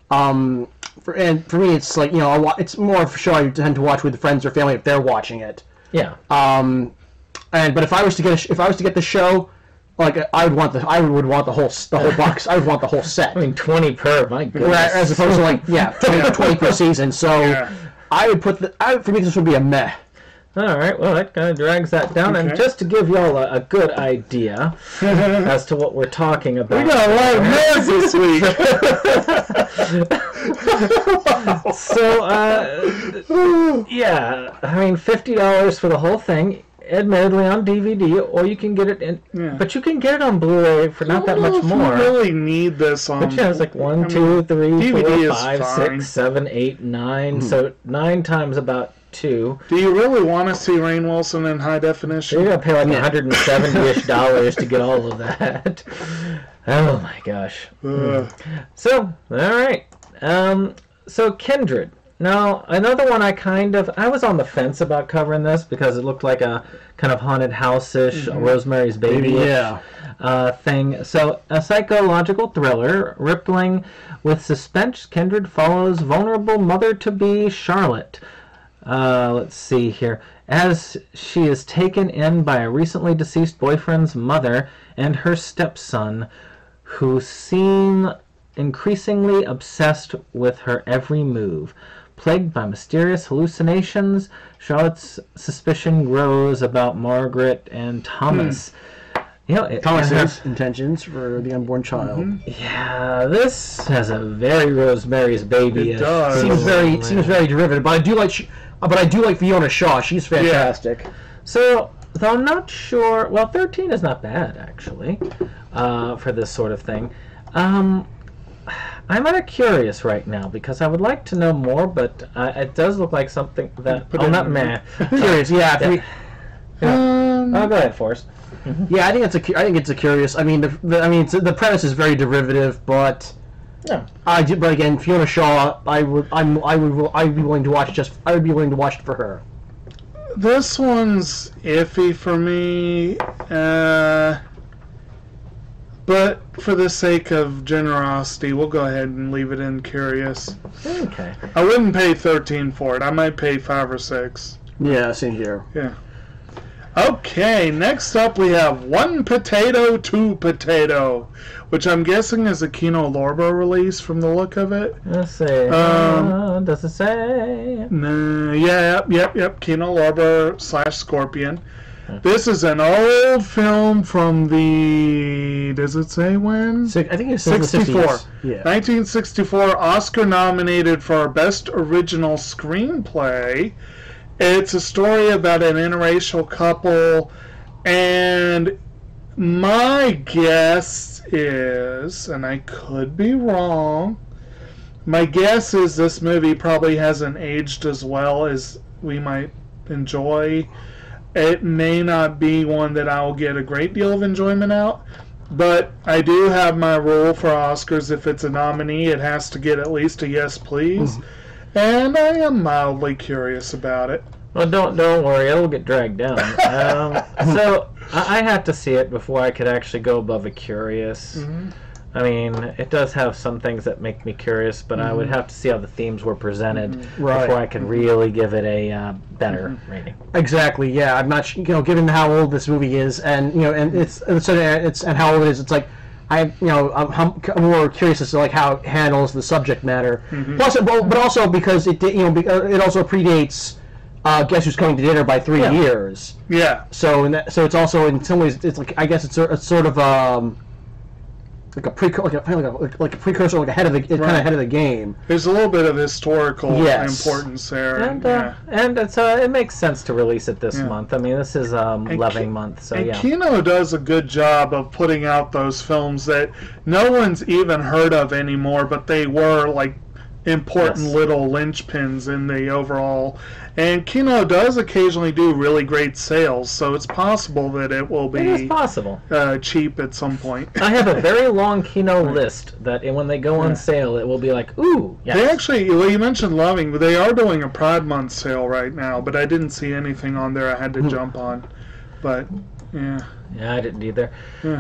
[SPEAKER 6] For me, it's like it's more of a show I tend to watch with friends or family if they're watching it.
[SPEAKER 5] Yeah.
[SPEAKER 6] But if I was to get the show, like I would want the whole box. I would want the whole set.
[SPEAKER 5] I mean, 20 per, my goodness.
[SPEAKER 6] As opposed to 20 per season. So I would put for me this would be a meh.
[SPEAKER 5] All right, well, that kind of drags that down. Okay. And just to give y'all a good idea as to what we're talking about.
[SPEAKER 1] We got a lot of mess this week.
[SPEAKER 5] So, I mean, $50 for the whole thing, admittedly on DVD, or you can get it but you can get it on Blu-ray for not that much more.
[SPEAKER 1] You really need this on.
[SPEAKER 5] But it's like 1, 2, 3, 4, 5, 6, 7, 8, 9. So 9 times about 2.
[SPEAKER 1] Do you really want to see Rainn Wilson in high definition?
[SPEAKER 5] You're going to pay like $170-ish to get all of that. Oh my gosh. So, alright. So, Kindred. Now, another one I was on the fence about covering this because it looked like a kind of haunted house-ish, Rosemary's Baby-ish thing. So, a psychological thriller, rippling with suspense. Kindred follows vulnerable mother-to-be Charlotte. Let's see here. As she is taken in by a recently deceased boyfriend's mother and her stepson, who seem increasingly obsessed with her every move. Plagued by mysterious hallucinations, Charlotte's suspicion grows about Margaret and Thomas.
[SPEAKER 6] Thomas's intentions for the unborn child.
[SPEAKER 5] Yeah, this has a very Rosemary's Baby.
[SPEAKER 1] It does.
[SPEAKER 6] Seems very derivative, but I do like Fiona Shaw. She's fantastic.
[SPEAKER 5] Yeah. So, though I'm not sure. Well, 13 is not bad actually for this sort of thing. I'm kind of curious right now because I would like to know more, but it does look like something that.
[SPEAKER 6] Curious, yeah.
[SPEAKER 5] Oh, go ahead, Forrest.
[SPEAKER 6] Yeah, I think it's a curious. I mean, the premise is very derivative, but
[SPEAKER 5] yeah.
[SPEAKER 6] But again, Fiona Shaw, I would be willing to watch it for her.
[SPEAKER 1] This one's iffy for me, but for the sake of generosity, we'll go ahead and leave it in curious.
[SPEAKER 5] Okay.
[SPEAKER 1] I wouldn't pay 13 for it. I might pay 5 or 6.
[SPEAKER 6] Yeah, same here.
[SPEAKER 1] Yeah. Okay, next up we have One Potato, Two Potato, which I'm guessing is a Kino Lorber release from the look of it.
[SPEAKER 5] Let's see. Does it say?
[SPEAKER 1] Nah, yep. Kino Lorber / Scorpion. This is an old film from the... Does it say when?
[SPEAKER 6] I think it's
[SPEAKER 1] 64.
[SPEAKER 6] Yeah.
[SPEAKER 1] 1964, Oscar nominated for Best Original Screenplay. It's a story about an interracial couple, and my guess is, and I could be wrong, my guess is this movie probably hasn't aged as well as we might enjoy. It may not be one that I will get a great deal of enjoyment out, but I do have my rule for Oscars. If it's a nominee, it has to get at least a yes, please. And I am mildly curious about it.
[SPEAKER 5] Well, don't worry, it'll get dragged down. So I had to see it before I could actually go above a curious. I mean, it does have some things that make me curious, but I would have to see how the themes were presented before I could really give it a better rating.
[SPEAKER 6] Exactly. Yeah, I'm not. Given how old this movie is, and and it's and how old it is, it's like I'm more curious as to like how it handles the subject matter. Plus, but also because it it also predates Guess Who's Coming to Dinner by 3 years.
[SPEAKER 1] Yeah.
[SPEAKER 6] So it's also in some ways it's like I guess it's sort of like a precursor, like ahead of the kind of ahead of the game.
[SPEAKER 1] There's a little bit of historical importance there,
[SPEAKER 5] and it's it makes sense to release it this month. I mean, this is Loving month, so
[SPEAKER 1] and Kino does a good job of putting out those films that no one's even heard of anymore, but they were like important little linchpins in the overall. And Kino does occasionally do really great sales, so it's possible that it will be cheap at some point.
[SPEAKER 5] I have a very long Kino list that when they go on sale, it will be like, ooh, yes.
[SPEAKER 1] They actually, well, you mentioned Loving, but they are doing a Pride Month sale right now, but I didn't see anything on there I had to jump on. But, yeah.
[SPEAKER 5] Yeah, I didn't either.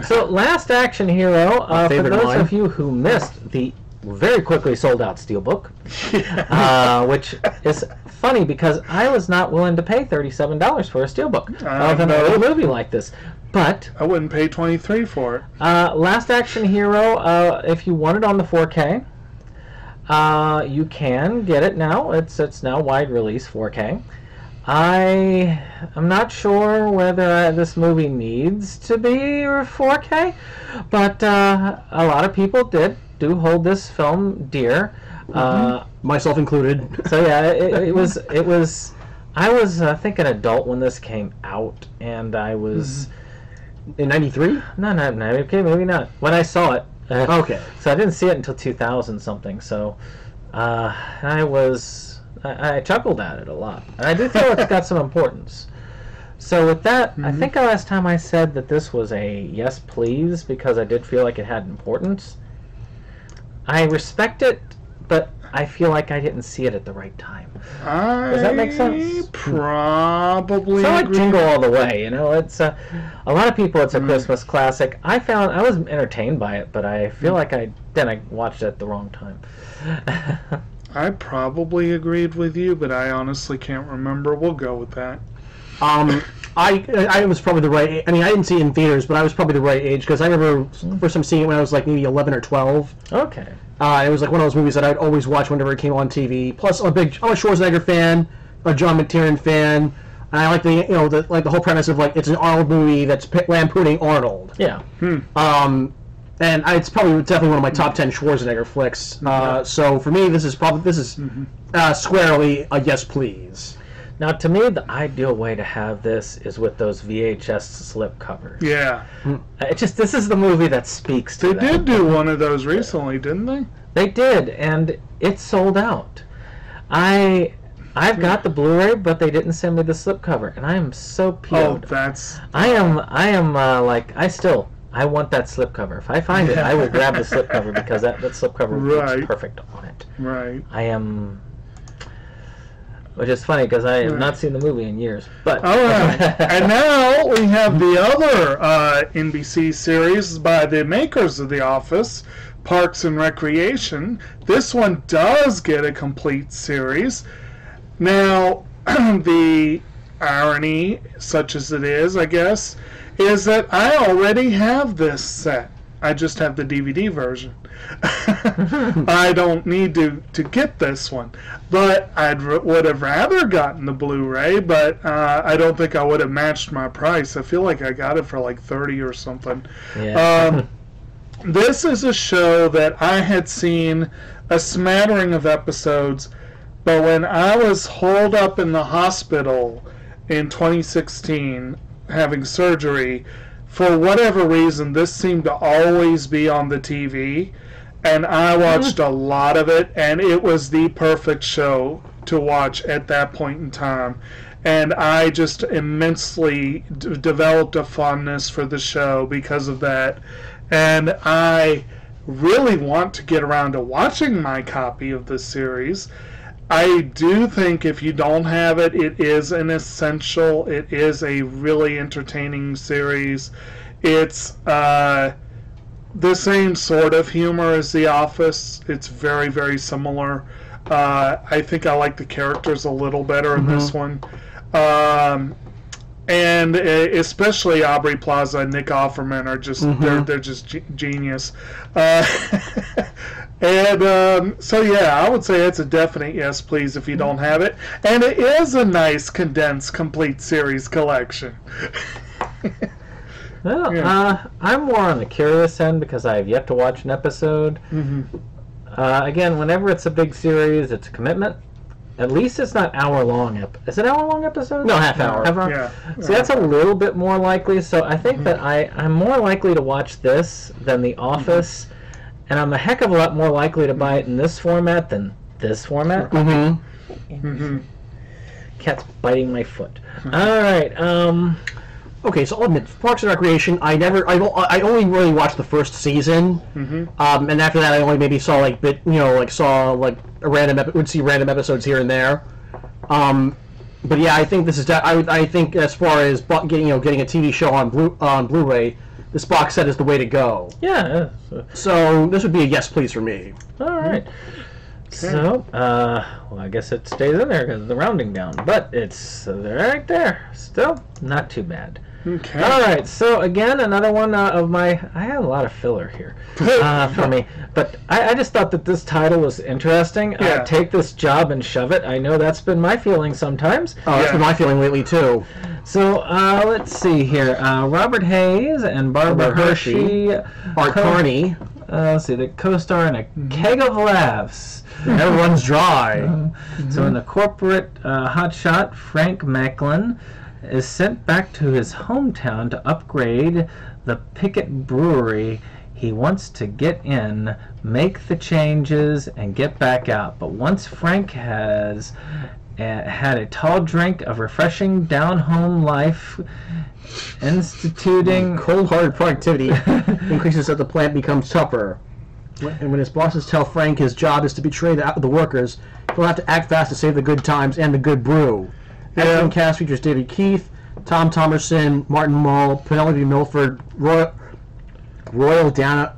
[SPEAKER 5] So, Last Action Hero, for those of you who missed the very quickly sold out Steelbook, which is funny because I was not willing to pay $37 for a Steelbook of an old movie like this. But
[SPEAKER 1] I wouldn't pay $23 for it.
[SPEAKER 5] Last Action Hero, if you want it on the 4K, you can get it now. It's now wide release 4K. I'm not sure whether this movie needs to be 4K, but a lot of people do hold this film dear,
[SPEAKER 6] myself included.
[SPEAKER 5] So yeah, it was. I was I think an adult when this came out, and I was
[SPEAKER 6] in '93.
[SPEAKER 5] No, okay, maybe not. When I saw it.
[SPEAKER 6] Okay.
[SPEAKER 5] So I didn't see it until 2000 something. So I was I chuckled at it a lot. And I do feel it's got some importance. So with that, I think last time I said that this was a yes please because I did feel like it had importance. I respect it, but I feel like I didn't see it at the right time. Does that make sense?
[SPEAKER 1] Probably.
[SPEAKER 5] So like Jingle All the Way, you know, it's a lot of people. It's a Christmas classic. I was entertained by it, but I feel like I watched it at the wrong time.
[SPEAKER 1] I probably agreed with you, but I honestly can't remember. We'll go with that.
[SPEAKER 6] I was probably the right. I mean, I didn't see it in theaters, but I was probably the right age because I remember first time seeing it when I was like maybe 11 or 12.
[SPEAKER 5] Okay.
[SPEAKER 6] It was like one of those movies that I'd always watch whenever it came on TV. Plus, I'm a Schwarzenegger fan, a John McTiernan fan, and I like the whole premise of like it's an Arnold movie that's lampooning Arnold.
[SPEAKER 5] Yeah.
[SPEAKER 6] And it's definitely one of my top 10 Schwarzenegger flicks. So for me, this is squarely a yes please.
[SPEAKER 5] Now, to me, the ideal way to have this is with those VHS slip covers.
[SPEAKER 1] Yeah.
[SPEAKER 5] This is the movie that speaks to that.
[SPEAKER 1] They did do one of those recently, didn't they?
[SPEAKER 5] They did, and it sold out. I've got the Blu-ray, but they didn't send me the slipcover, and I am so peeled.
[SPEAKER 1] Oh, that's...
[SPEAKER 5] I want that slipcover. If I find it, I will grab the slipcover because that slipcover looks perfect on it.
[SPEAKER 1] Right.
[SPEAKER 5] Which is funny because I have not seen the movie in years. But
[SPEAKER 1] all right. And now we have the other NBC series by the makers of The Office, Parks and Recreation. This one does get a complete series. Now, the irony, such as it is, I guess, is that I already have this set. I just have the DVD version. I don't need to get this one. But I would have rather gotten the Blu-ray, but I don't think I would have matched my price. I feel like I got it for like $30 or something.
[SPEAKER 5] Yeah.
[SPEAKER 1] This is a show that I had seen a smattering of episodes, but when I was holed up in the hospital in 2016 having surgery, for whatever reason, this seemed to always be on the TV, and I watched a lot of it, and it was the perfect show to watch at that point in time. And I just immensely developed a fondness for the show because of that. And I really want to get around to watching my copy of this series. I do think if you don't have it, it is an essential. It is a really entertaining series. It's the same sort of humor as The Office. It's very, very similar. I think I like the characters a little better in this one. And especially Aubrey Plaza and Nick Offerman are just they're just genius. And so yeah, I would say it's a definite yes please if you don't have it. And it is a nice condensed complete series collection.
[SPEAKER 5] Well, I'm more on the curious end because I have yet to watch an episode. Again, whenever it's a big series, it's a commitment. At least it's not hour-long. Is it hour-long episode?
[SPEAKER 6] No, half hour.
[SPEAKER 1] Yeah.
[SPEAKER 5] So that's a little bit more likely. So I think that I'm more likely to watch this than The Office. And I'm a heck of a lot more likely to buy it in this format than this format. Cat's biting my foot. All right.
[SPEAKER 6] Okay, so I'll admit, Parks and Recreation, I only really watched the first season, and after that I only maybe saw would see random episodes here and there. But yeah, I think this is I think as far as getting a TV show on Blu-ray, this box set is the way to go.
[SPEAKER 5] Yeah.
[SPEAKER 6] So this would be a yes please for me.
[SPEAKER 5] All right. So, well, I guess it stays in there because of the rounding down, but it's right there. Still not too bad.
[SPEAKER 1] Okay.
[SPEAKER 5] All right. So again, another one of my. I had a lot of filler here for me, but I just thought that this title was interesting.
[SPEAKER 1] Yeah.
[SPEAKER 5] Take this job and shove it. I know that's been my feeling sometimes.
[SPEAKER 6] Oh, that's been my feeling lately too.
[SPEAKER 5] So let's see here. Robert Hayes and Barbara Hershey,
[SPEAKER 6] Art Carney.
[SPEAKER 5] Let's see. They co-star in a keg of laughs.
[SPEAKER 6] Everyone's dry.
[SPEAKER 5] So in the corporate hotshot, Frank Macklin is sent back to his hometown to upgrade the Pickett Brewery He wants to get in, make the changes, and get back out. But once Frank has had a tall drink of refreshing down-home life, instituting
[SPEAKER 6] cold-hearted productivity increases as the plant becomes tougher. And when his bosses tell Frank his job is to betray the workers, he'll have to act fast to save the good times and the good brew. Excellent cast features David Keith, Tom Thomerson, Martin Mull, Penelope Milford, Royal Dano,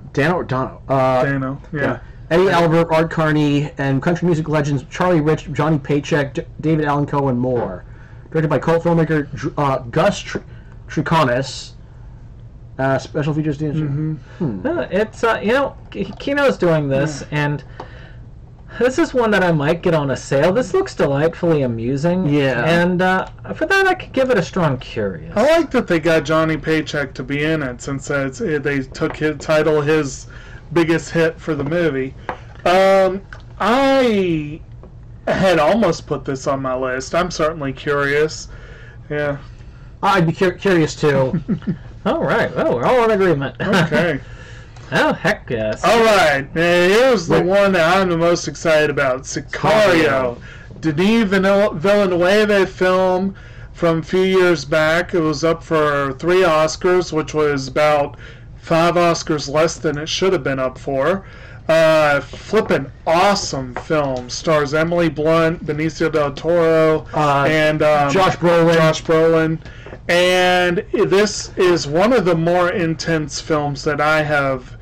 [SPEAKER 1] yeah.
[SPEAKER 6] Eddie Albert, Art Carney, and country music legends Charlie Rich, Johnny Paycheck, David Allen Coe, and more. Directed by cult filmmaker Gus Triconis. Special features.
[SPEAKER 5] It's you know, Kino's doing this, and this is one that I might get on a sale. This looks delightfully amusing.
[SPEAKER 6] Yeah.
[SPEAKER 5] And for that, I could give it a strong curious.
[SPEAKER 1] I like that they got Johnny Paycheck to be in it, since they took his title, his biggest hit for the movie. I had almost put this on my list. I'm certainly curious. Yeah.
[SPEAKER 6] I'd be curious too.
[SPEAKER 5] All right. Well, we're all in agreement.
[SPEAKER 1] Okay.
[SPEAKER 5] Oh, heck yes.
[SPEAKER 1] All right. Here's the one that I'm the most excited about. Sicario. Denis Villeneuve film from a few years back. It was up for 3 Oscars, which was about 5 Oscars less than it should have been up for. Flippin' awesome film. Stars Emily Blunt, Benicio del Toro, and
[SPEAKER 6] Josh Brolin.
[SPEAKER 1] And this is one of the more intense films that I have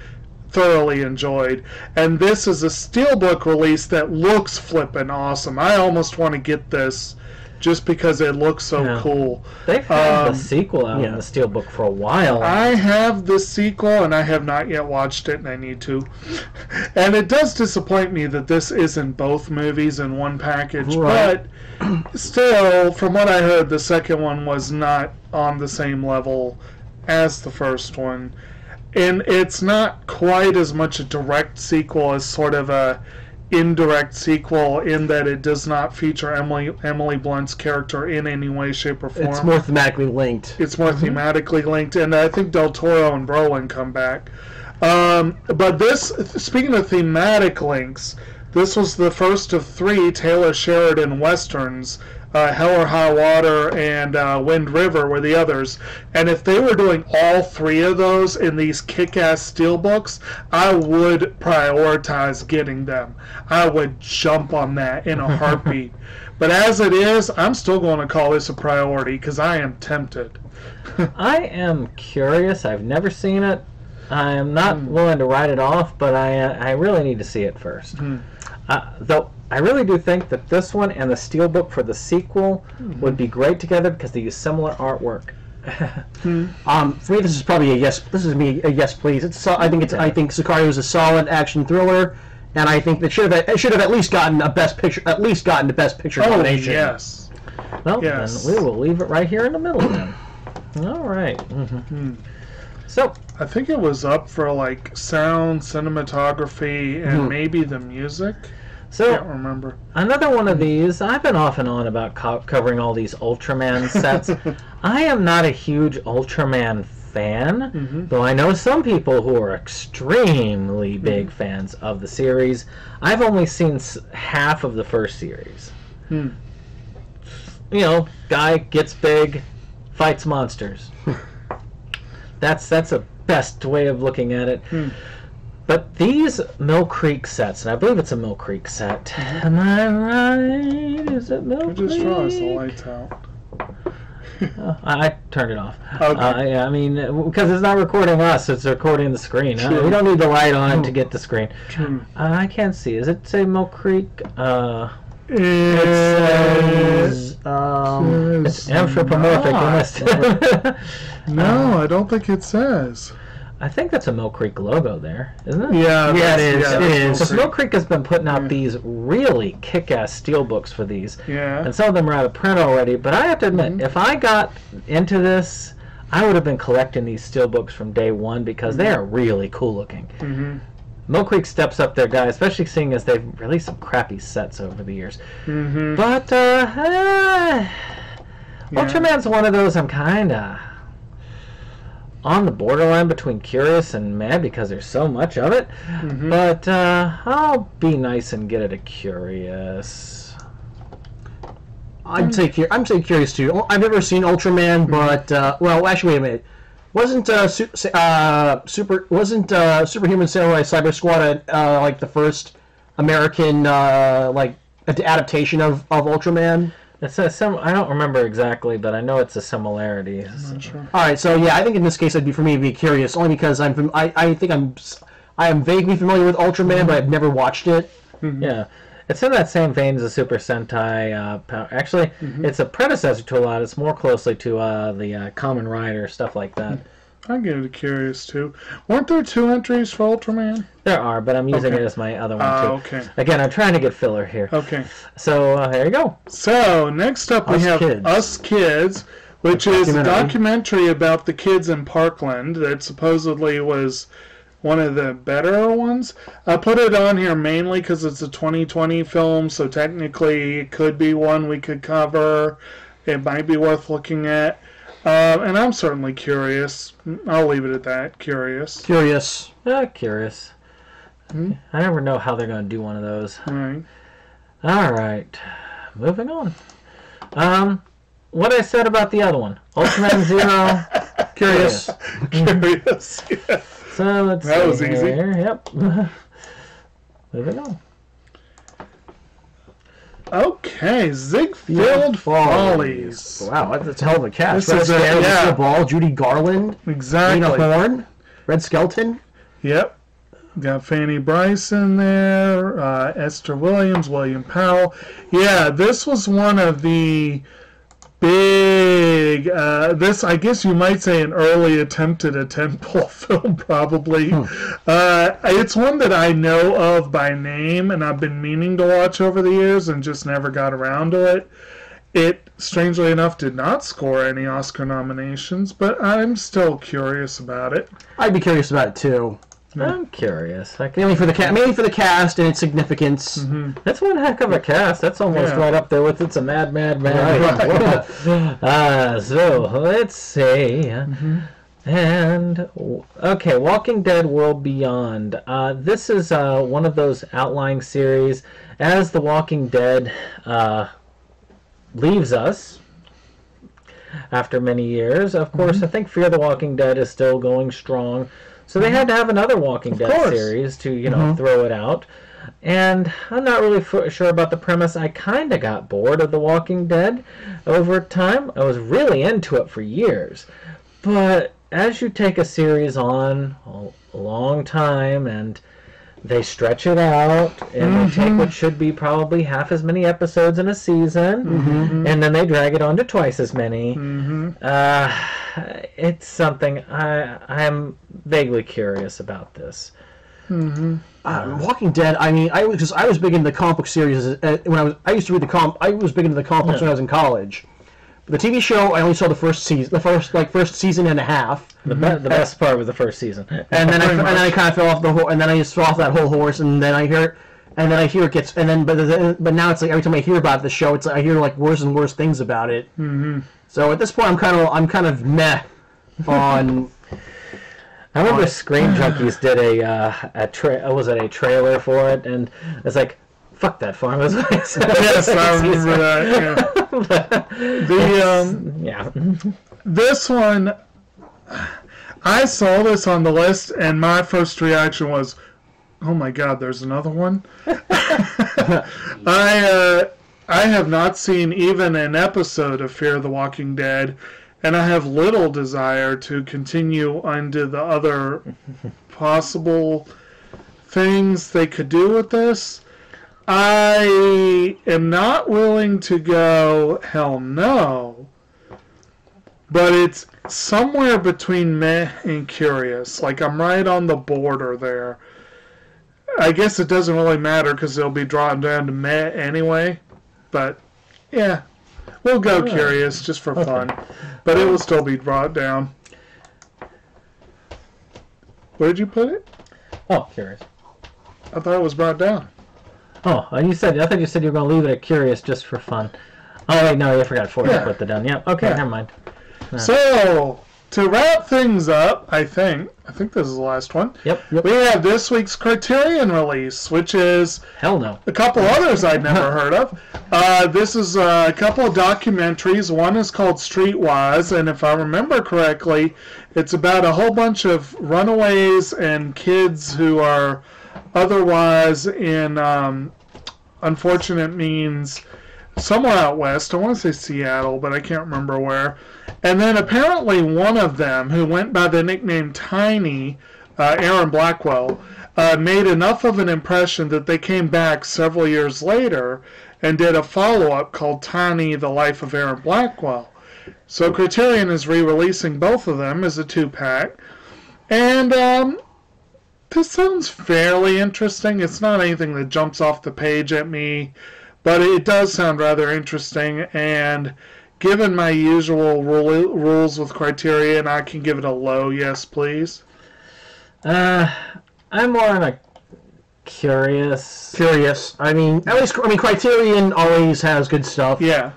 [SPEAKER 1] thoroughly enjoyed. And this is a steelbook release that looks flippin' awesome. I almost want to get this just because it looks so cool.
[SPEAKER 5] They've had the sequel out in the steelbook for a while.
[SPEAKER 1] I have the sequel, and I have not yet watched it, and I need to. And it does disappoint me that this isn't both movies in one package. Right. But still, from what I heard, the second one was not on the same level as the first one. And it's not quite as much a direct sequel as sort of a indirect sequel, in that it does not feature Emily Blunt's character in any way, shape, or form.
[SPEAKER 6] It's more thematically linked.
[SPEAKER 1] It's more thematically linked, and I think Del Toro and Brolin come back. But this, speaking of thematic links, this was the first of 3 Taylor Sheridan westerns. Hell or High Water and Wind River were the others. And if they were doing all 3 of those in these kick-ass steelbooks, I would prioritize getting them. I would jump on that in a heartbeat. But as it is, I'm still going to call this a priority because I am tempted.
[SPEAKER 5] I am curious. I've never seen it. I am not willing to write it off, but I really need to see it first. Though I really do think that this one and the steelbook for the sequel would be great together because they use similar artwork.
[SPEAKER 6] For me, this is probably a yes. This is me a yes, please. I think Sicario is a solid action thriller, and I think that should have at least gotten a best picture. At least gotten the best picture nomination.
[SPEAKER 1] Yes.
[SPEAKER 5] Well, then we will leave it right here in the middle then. All right. So
[SPEAKER 1] I think it was up for like sound, cinematography, and maybe the music.
[SPEAKER 5] So,
[SPEAKER 1] I can't remember.
[SPEAKER 5] Another one of these, I've been off and on about covering all these Ultraman sets. I am not a huge Ultraman fan, though I know some people who are extremely big fans of the series. I've only seen half of the first series. You know, guy gets big, fights monsters. That's a best way of looking at it. But these Mill Creek sets, and I believe it's a Mill Creek set. Am I right? Is it Mill Creek?
[SPEAKER 1] Just try the lights out.
[SPEAKER 5] I turned it off.
[SPEAKER 1] Okay.
[SPEAKER 5] I mean, because it's not recording us, it's recording the screen. We don't need the light on to get the screen. I can't see. Does it say Mill Creek? It says it's anthropomorphic.
[SPEAKER 1] No, I don't think it says.
[SPEAKER 5] I think that's a Mill Creek logo there, isn't it?
[SPEAKER 1] Yeah,
[SPEAKER 6] it is. It is.
[SPEAKER 5] Because Mill Creek has been putting out these really kick-ass steelbooks for these.
[SPEAKER 1] Yeah.
[SPEAKER 5] And some of them are out of print already. But I have to admit, if I got into this, I would have been collecting these steelbooks from day one because they are really cool looking. Mill Creek steps up their guy, especially seeing as they've released some crappy sets over the years. But Ultraman's one of those I'm kind of... on the borderline between curious and mad because there's so much of it. But I'll be nice and get it a curious.
[SPEAKER 6] I'm say curious too. I've never seen Ultraman, but well, actually, wait a minute. Wasn't Superhuman Samurai Cyber Squad like the first American like adaptation of Ultraman?
[SPEAKER 5] It's I don't remember exactly, but I know it's a similarity.
[SPEAKER 1] Sure.
[SPEAKER 6] All right, so yeah, I think in this case, for me to be curious, only because I am vaguely familiar with Ultraman, but I've never watched it.
[SPEAKER 5] Yeah, it's in that same vein as the Super Sentai. Actually, it's a predecessor to a lot. It's more closely to the Kamen Rider, stuff like that.
[SPEAKER 1] I get it curious too. Weren't there 2 entries for Ultraman?
[SPEAKER 5] There are, but I'm using it as my other one too.
[SPEAKER 1] Okay.
[SPEAKER 5] Again, I'm trying to get filler here.
[SPEAKER 1] Okay.
[SPEAKER 5] So here you go.
[SPEAKER 1] So next up we have Us Kids, which is a documentary about the kids in Parkland that supposedly was one of the better ones. I put it on here mainly because it's a 2020 film, so technically it could be one we could cover. It might be worth looking at. And I'm certainly curious. I'll leave it at that. Curious.
[SPEAKER 6] Curious.
[SPEAKER 5] Curious. I never know how they're going to do one of those.
[SPEAKER 1] Right.
[SPEAKER 5] All right. Moving on. What I said about the other one. Ultraman Zero.
[SPEAKER 6] Curious.
[SPEAKER 1] Curious. Yeah.
[SPEAKER 5] So let's see.
[SPEAKER 1] That was easy.
[SPEAKER 5] Here. Yep. Moving on.
[SPEAKER 1] Okay, Ziegfeld Follies.
[SPEAKER 6] Wow, that's a hell of a cast.
[SPEAKER 1] This is
[SPEAKER 6] Lucille Ball, Judy Garland,
[SPEAKER 1] Exactly.
[SPEAKER 6] Lena Horne, Red Skelton.
[SPEAKER 1] Yep. Got Fanny Bryce in there, Esther Williams, William Powell. Yeah, this was one of the big, this, I guess you might say, an early attempt at a tentpole film, probably. It's one that I know of by name, and I've been meaning to watch over the years and just never got around to it. It, strangely enough, did not score any Oscar nominations, but I'm still curious about it.
[SPEAKER 6] I'd be curious about it, too.
[SPEAKER 5] I'm curious.
[SPEAKER 6] Mainly for the cast and its significance.
[SPEAKER 5] That's one heck of a cast. That's almost right up there with It's a Mad, Mad, Mad. So, let's see. And, okay, Walking Dead World Beyond. This is one of those outlying series. As The Walking Dead leaves us after many years, of course, I think Fear the Walking Dead is still going strong. So they had to have another Walking Dead series to, you know, throw it out. And I'm not really sure about the premise. I kind of got bored of The Walking Dead over time. I was really into it for years. But as you take a series on a long time and they stretch it out and they take what should be probably half as many episodes in a season and then they drag it on to twice as many, it's something I'm vaguely curious about this.
[SPEAKER 6] Walking Dead. I mean, I was big into the comic book series when I used to read I was big into the comic books when I was in college. The TV show, I only saw the first season, first season and a half.
[SPEAKER 5] The best part was the first season,
[SPEAKER 6] and then I kind of fell off the whole, and then I just fell off that whole horse, and then I hear it gets, and then but now it's like every time I hear about the show, it's like I hear like worse and worse things about it. So at this point, I'm kind of meh on.
[SPEAKER 5] I remember Screen Junkies did a trailer for it, and it's like, fuck that farm.
[SPEAKER 1] Yes, I remember that. Yeah. This one, I saw this on the list, and my first reaction was, "Oh my God, there's another one." I have not seen even an episode of Fear the Walking Dead, and I have little desire to continue into the other possible things they could do with this. I am not willing to go, hell no, but it's somewhere between meh and curious. Like, I'm right on the border there. I guess it doesn't really matter because it'll be drawn down to meh anyway, but yeah, we'll go curious just for fun, but it will still be brought down. Where did you put it?
[SPEAKER 5] Oh, curious.
[SPEAKER 1] I thought it was brought down.
[SPEAKER 5] Oh, I thought you said you were going to leave it at curious just for fun. Oh, wait, no, I forgot Forrest put that down. Yeah, okay, never mind.
[SPEAKER 1] So, to wrap things up, I think this is the last one.
[SPEAKER 5] Yep.
[SPEAKER 1] We have this week's Criterion release, which is
[SPEAKER 5] Hell no.
[SPEAKER 1] a couple others I'd never heard of. This is a couple of documentaries. One is called Streetwise, and if I remember correctly, it's about a whole bunch of runaways and kids who are otherwise in unfortunate means somewhere out west. I want to say Seattle, but I can't remember where. And then apparently one of them, who went by the nickname Tiny, Aaron Blackwell, made enough of an impression that they came back several years later and did a follow-up called Tiny, The Life of Aaron Blackwell. So Criterion is re-releasing both of them as a 2-pack. And this sounds fairly interesting. It's not anything that jumps off the page at me, but it does sound rather interesting, and given my usual rules with Criterion, I can give it a low yes, please.
[SPEAKER 5] I'm more on a curious.
[SPEAKER 6] I mean, at least Criterion always has good stuff.
[SPEAKER 1] Yeah.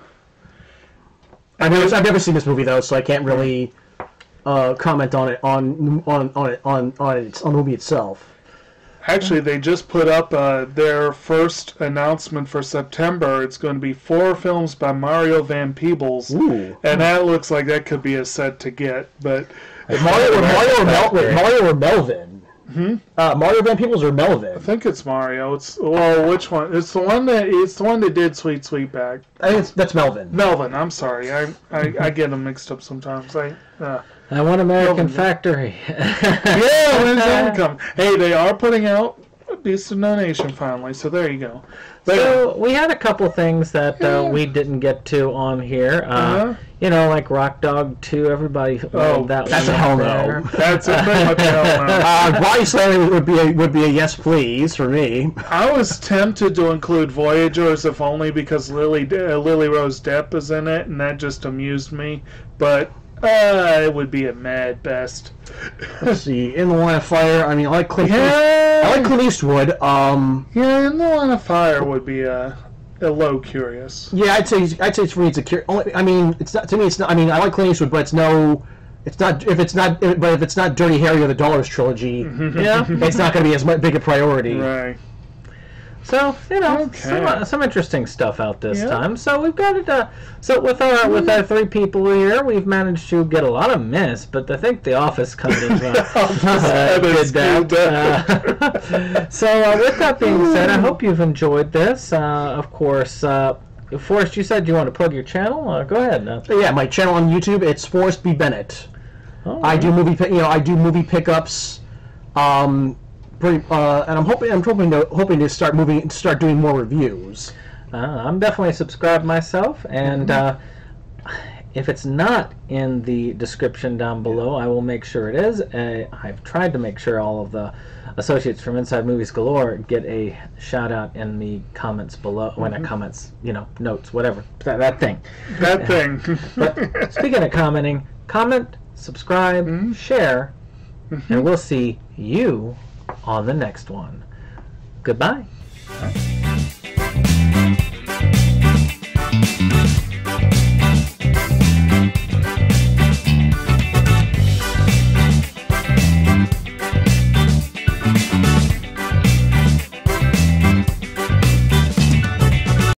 [SPEAKER 6] I've never seen this movie though, so I can't really comment on it on the movie itself.
[SPEAKER 1] Actually, they just put up their first announcement for September. It's going to be 4 films by Mario Van Peebles.
[SPEAKER 6] Ooh.
[SPEAKER 1] And that looks like that could be a set to get. But
[SPEAKER 6] Mario or Melvin? Mario Van Peebles or Melvin?
[SPEAKER 1] I think it's Mario. Which one? It's the one that did Sweet Sweetback.
[SPEAKER 6] I think that's Melvin.
[SPEAKER 1] Melvin. I'm sorry. I get them mixed up sometimes.
[SPEAKER 5] I want American Factory.
[SPEAKER 1] Yeah, when's that coming? Hey, they are putting out Beast of No Nation finally, so there you go.
[SPEAKER 5] So we had a couple things that we didn't get to on here. You know, like Rock Dog 2. Everybody, that's
[SPEAKER 6] a hell no.
[SPEAKER 1] That's a pretty much a hell no.
[SPEAKER 6] Body Slam would be a yes please for me.
[SPEAKER 1] I was tempted to include Voyagers, if only because Lily Rose Depp is in it, and that just amused me. But it would be a mad best.
[SPEAKER 6] Let's see. In the Line of Fire. I mean, I like Clint Eastwood.
[SPEAKER 1] Yeah, In the Line of Fire would be a low curious.
[SPEAKER 6] Yeah, I'd say for me it's a curious. I mean, it's not to me. It's not. I mean, I like Clint Eastwood, but it's not. If it's not Dirty Harry or the Dollars trilogy, yeah, it's not going to be as big a priority.
[SPEAKER 1] Right.
[SPEAKER 5] So some interesting stuff out this time. So we've got it. So with our 3 people here, we've managed to get a lot of miss, but I think The Office kind of did that. So with that being said, I hope you've enjoyed this. Of course, Forrest, you said you want to plug your channel. Go ahead.
[SPEAKER 6] Yeah, my channel on YouTube, it's Forrest B. Bennett. I do movie pickups. And I'm hoping to start doing more reviews.
[SPEAKER 5] I'm definitely subscribed myself, and if it's not in the description down below, I will make sure it is. I've tried to make sure all of the associates from Inside Movies Galore get a shout out in the comments below. When it comments, notes, whatever, that thing.
[SPEAKER 1] That thing.
[SPEAKER 5] But speaking of commenting, comment, subscribe, share, and we'll see you on the next one. Goodbye.